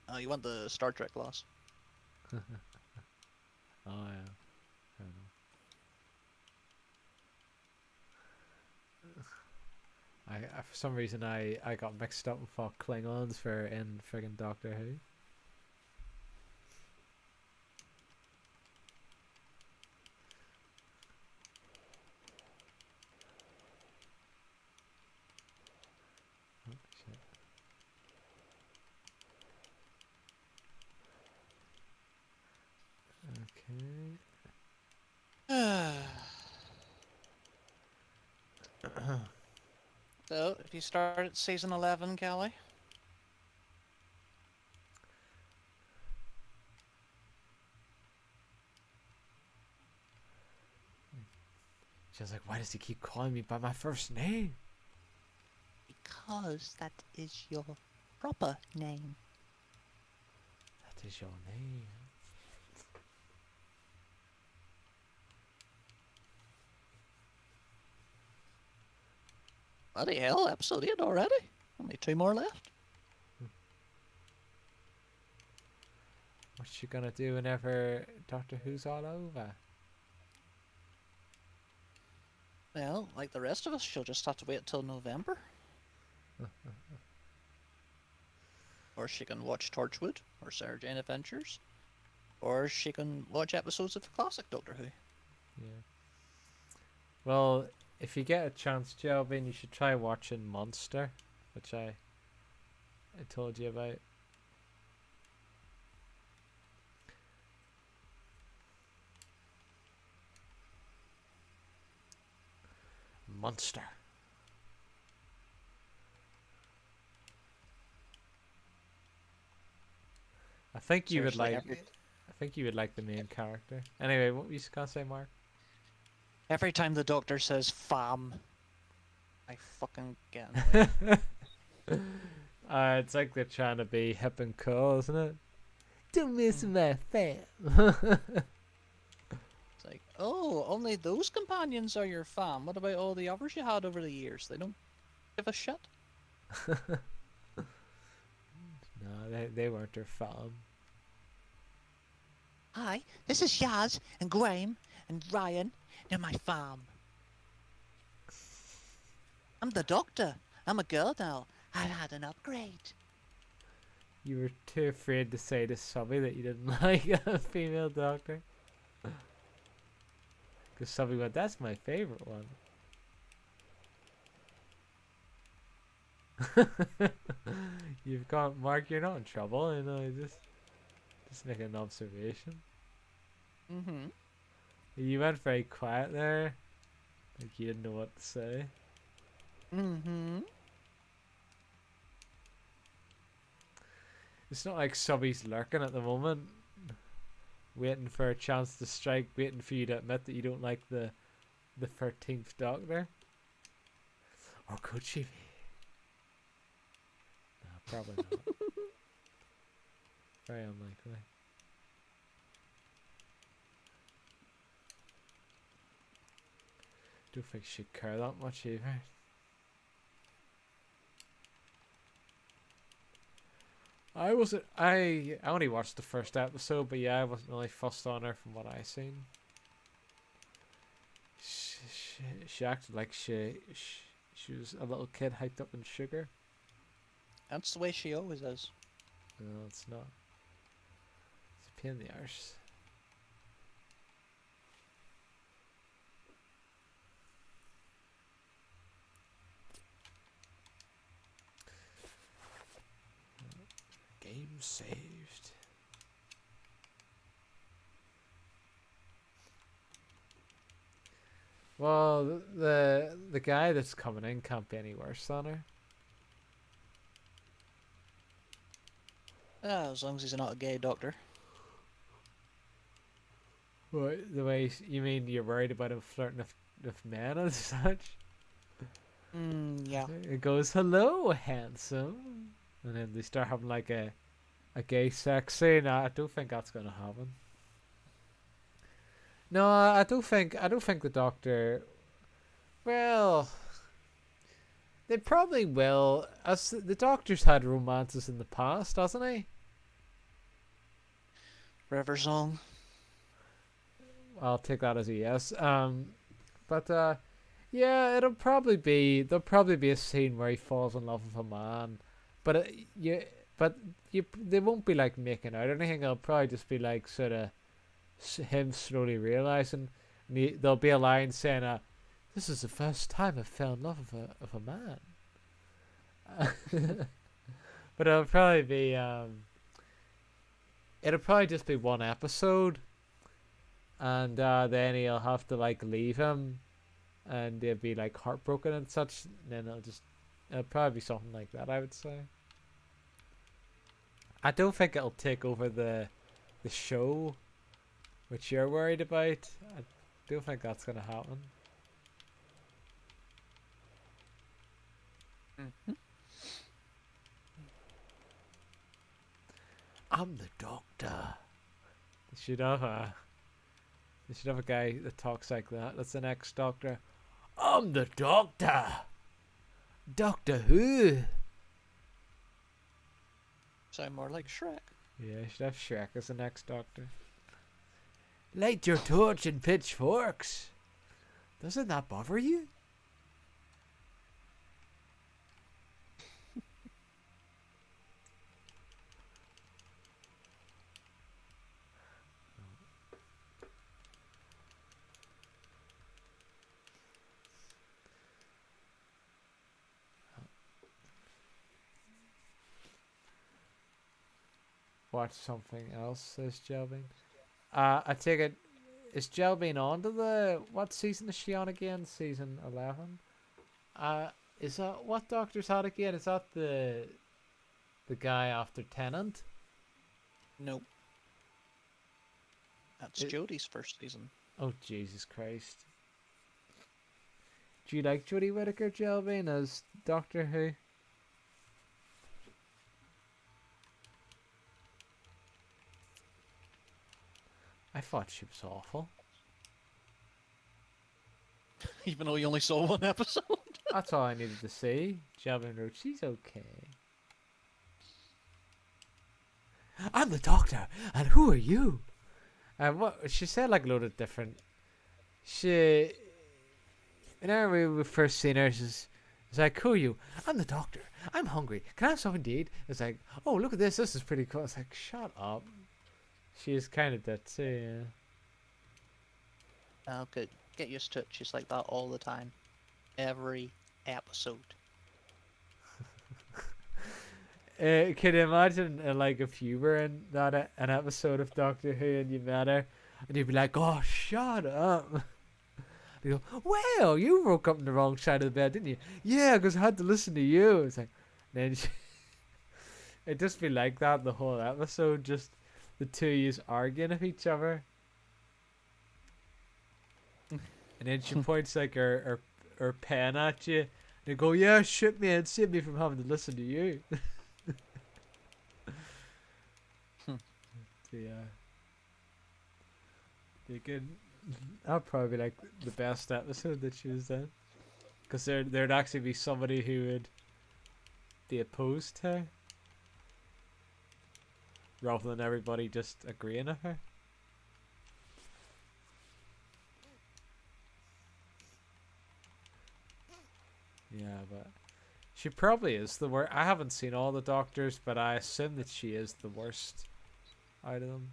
"Oh, you went to Star Trek class." Oh, yeah. Fair enough. For some reason, I got mixed up and thought Klingons were in friggin' Doctor Who. Oh, shit. Okay. So, if you start at season 11, Callie? She was like, why does he keep calling me by my first name? Because that is your proper name. That is your name. Bloody hell, episode 8 already? Only 2 more left. What's she gonna do whenever Doctor Who's all over? Well, like the rest of us, she'll just have to wait till November. Or she can watch Torchwood, or Sarah Jane Adventures. Or she can watch episodes of the classic Doctor Who. Yeah. Well, if you get a chance, Jelvin, you should try watching Monster, which I told you about. Monster. I think you would Seriously, like. I think you would like the main character. Anyway, what were you gonna say, Mark? Every time the Doctor says "fam," I fucking get annoyed. It's like they're trying to be hip and cool, isn't it? Don't miss my fam. It's like, oh, only those companions are your fam. What about all the others you had over the years? They don't give a shit. No, they weren't their fam. Hi, this is Yaz and Graham and Ryan. They're my fam. I'm the Doctor. I'm a girl now. I've had an upgrade. You were too afraid to say to Subby that you didn't like a female Doctor. Because Subby went, that's my favorite one. You've got, Mark, you're not in trouble, you know, just making an observation. Mm-hmm. You went very quiet there. Like you didn't know what to say. Mm-hmm. It's not like Subby's lurking at the moment, waiting for a chance to strike, waiting for you to admit that you don't like the 13th Doctor. Or could she be? No, probably not. Very unlikely. Don't think she'd care that much either. I only watched the first episode, but yeah, I wasn't really fussed on her from what I seen. She acted like she was a little kid hyped up in sugar. That's the way she always is. No, it's not. It's a pain in the arse. Game saved. Well, the guy that's coming in can't be any worse than her. As long as he's not a gay doctor. What, the way you mean you're worried about him flirting with men and such? Yeah. It goes, hello, handsome. And then they start having like a gay sex scene. I don't think that's gonna happen. No, I don't think the Doctor. Well, they probably will. As the Doctor's had romances in the past, hasn't he? River Song. I'll take that as a yes. But yeah, there'll probably be a scene where he falls in love with a man, but they won't be like making out or anything. It'll probably just be like sort of him slowly realizing. And there'll be a line saying, "This is the first time I've fell in love with a man." But it'll probably be it'll probably just be one episode, and then he'll have to like leave him, and they'll be like heartbroken and such. And then it'll probably be something like that, I would say. I don't think it'll take over the show, which you're worried about. I don't think that's gonna happen. I'm the Doctor. They should have a guy that talks like that. That's the next Doctor. I'm the Doctor. Doctor Who. Sound more like Shrek. Yeah, you should have Shrek as the next Doctor. Light your torch and pitchforks. Doesn't that bother you? Watch something else, says Jelbin. I take it, is Jelbin on to what season is she on again? Season 11? Is that, what Doctor's had again? Is that the guy after Tennant? Nope. That's Jodie's first season. Oh, Jesus Christ. Do you like Jodie Whittaker, Jelbin, as Doctor Who? I thought she was awful. Even though you only saw one episode. That's all I needed to see. Jelbin wrote, she's okay. I'm the Doctor, and who are you? And what she said, like a load of different. Whenever we first seen her, it's like, who are you? I'm the Doctor. I'm hungry. Can I have something to eat? It's like, oh, look at this. This is pretty cool. It's like, shut up. She is kind of that too, yeah. Oh, good. Get used to it. She's like that all the time. Every episode. Can you imagine, like, if you were in an episode of Doctor Who and you met her, and you'd be like, oh, shut up. You go, well, you woke up on the wrong side of the bed, didn't you? Yeah, because I had to listen to you. It's like, then It just be like that the whole episode, just the two yous arguing with each other. And then she points like her pen at you. And you go, yeah, shoot me and save me from having to listen to you. So, yeah. You could. That'd probably be like the best episode that she was in. Because there'd actually be somebody who would be opposed to her. Rather than everybody just agreeing with her. Yeah, but she probably is the worst. I haven't seen all the Doctors, but I assume that she is the worst out of them.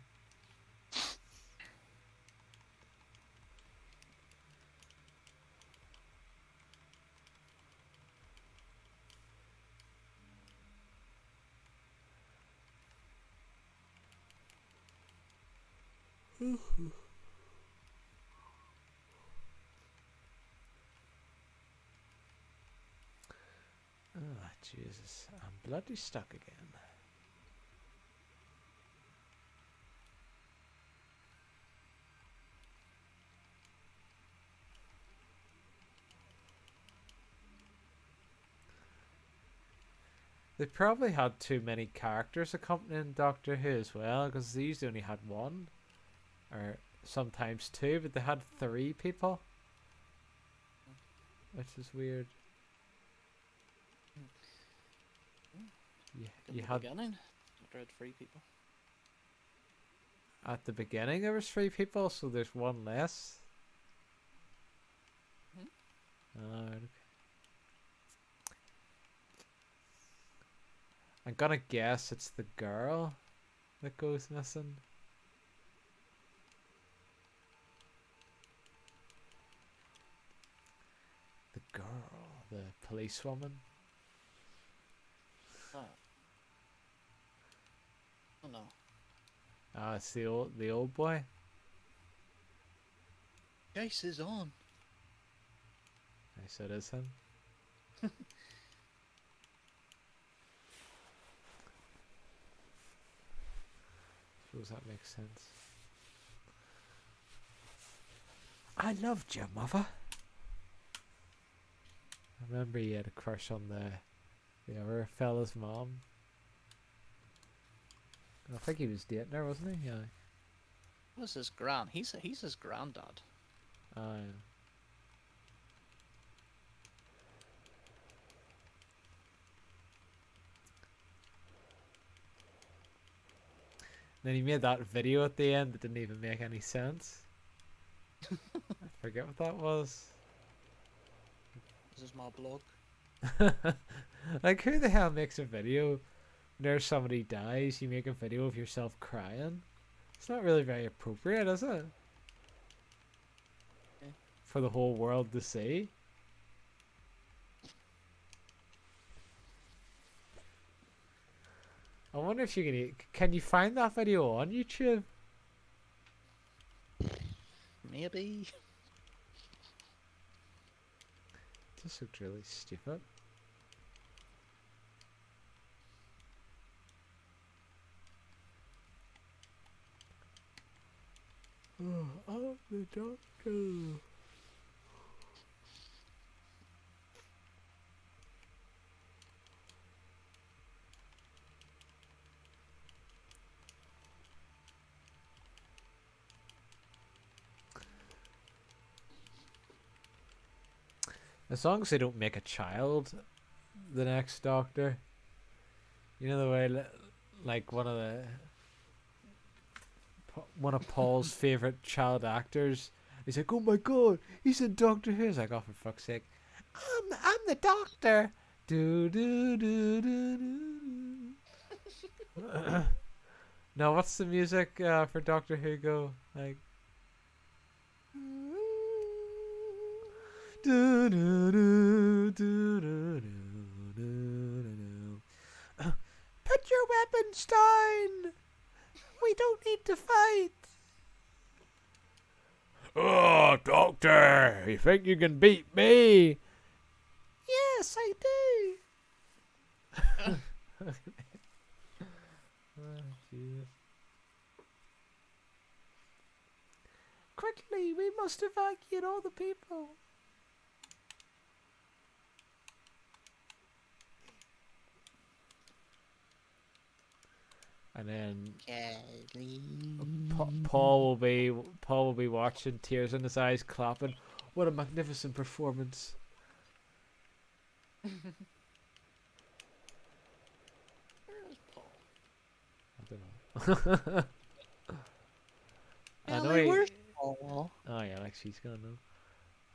Oh, Jesus. I'm bloody stuck again. They probably had too many characters accompanying Doctor Who as well, because they usually only had one. Or sometimes two, but they had 3 people. Which is weird. You had beginning. Doctor had 3 people. at the beginning there was 3 people, so there's one less. Okay. I'm gonna guess it's the girl that goes missing. The girl, the policewoman. Oh. Oh no. Ah, it's the old boy. Jace is on. I said it's him. Suppose that makes sense. I loved your mother. I remember he had a crush on the other fella's mom. I think he was dating her, wasn't he? Yeah. What was his He's his granddad. Yeah. Then he made that video at the end that didn't even make any sense. I forget what that was. This is my blog. Like, who the hell makes a video when there's somebody dies, you make a video of yourself crying? It's not really very appropriate, is it? Okay. For the whole world to see. I wonder if you can you find that video on YouTube? Maybe. This looked really stupid. Oh, the doctor. As long as they don't make a child the next Doctor. You know the way, like one of Paul's favourite child actors. He's like, oh my god, he's in Doctor Who. He's like, oh for fuck's sake, I'm the Doctor. Do do do do do. Now, what's the music for Doctor Who go like? Do, do, do, do, do, do, do, do. Put your weapons down. We don't need to fight. Oh, Doctor, you think you can beat me? Yes, I do. Jesus. Quickly, we must evacuate all the people. And then Paul will be watching, tears in his eyes, clapping. What a magnificent performance! Where is Paul? I don't know. I know Ellie, he. where's Paul? Oh yeah, like she's gonna know.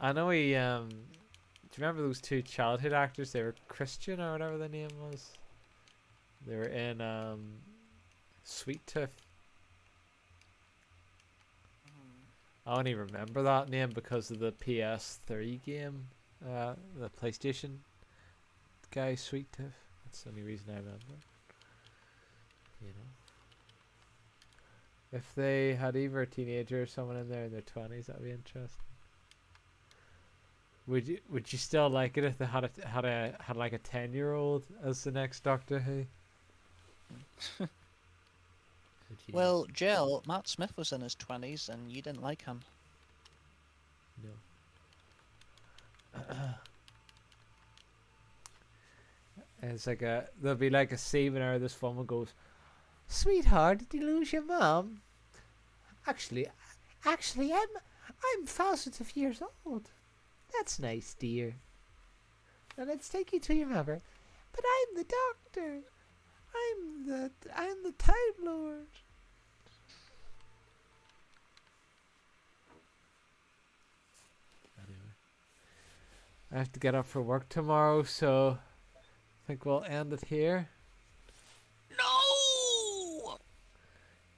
I know he. Do you remember those two childhood actors? They were Christian or whatever the name was. They were in Sweet Tooth. I only remember that name because of the PS3 game, the PlayStation guy, Sweet Tooth. That's the only reason I remember. You know, if they had either a teenager or someone in there in their 20s, that'd be interesting. Would you still like it if they had like a 10-year-old as the next Doctor Who? Well, Jill, Matt Smith was in his 20s and you didn't like him. No. And it's like there'll be like a scene where this woman goes, "Sweetheart, did you lose your mom?" Actually, I'm thousands of years old. That's nice, dear. Now let's take you to your mother. But I'm the doctor. I'm the Time Lord. Anyway, I have to get up for work tomorrow, so I think we'll end it here. No!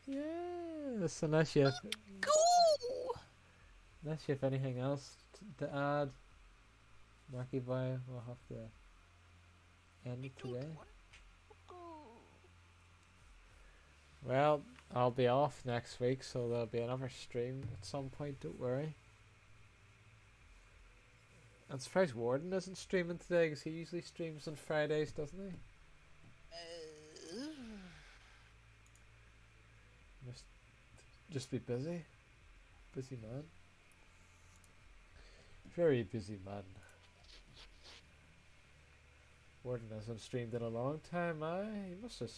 Yes, unless you have anything else to add, Marky Boy, we'll have to end it today. Well, I'll be off next week, so there'll be another stream at some point, don't worry. I'm surprised Warden isn't streaming today, because he usually streams on Fridays, doesn't he? Just be busy. Busy man. Very busy man. Warden hasn't streamed in a long time. He must have.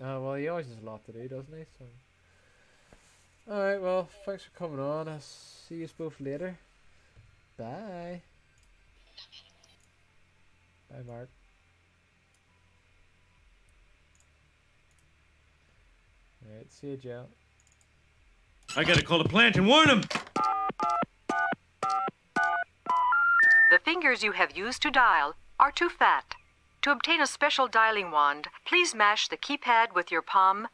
Well, he always has a lot to do, doesn't he? So. Alright, well, thanks for coming on. I'll see you both later. Bye. Bye, Mark. Alright, see you, Joe. I gotta call the plant and warn them! The fingers you have used to dial are too fat. To obtain a special dialing wand, please mash the keypad with your palm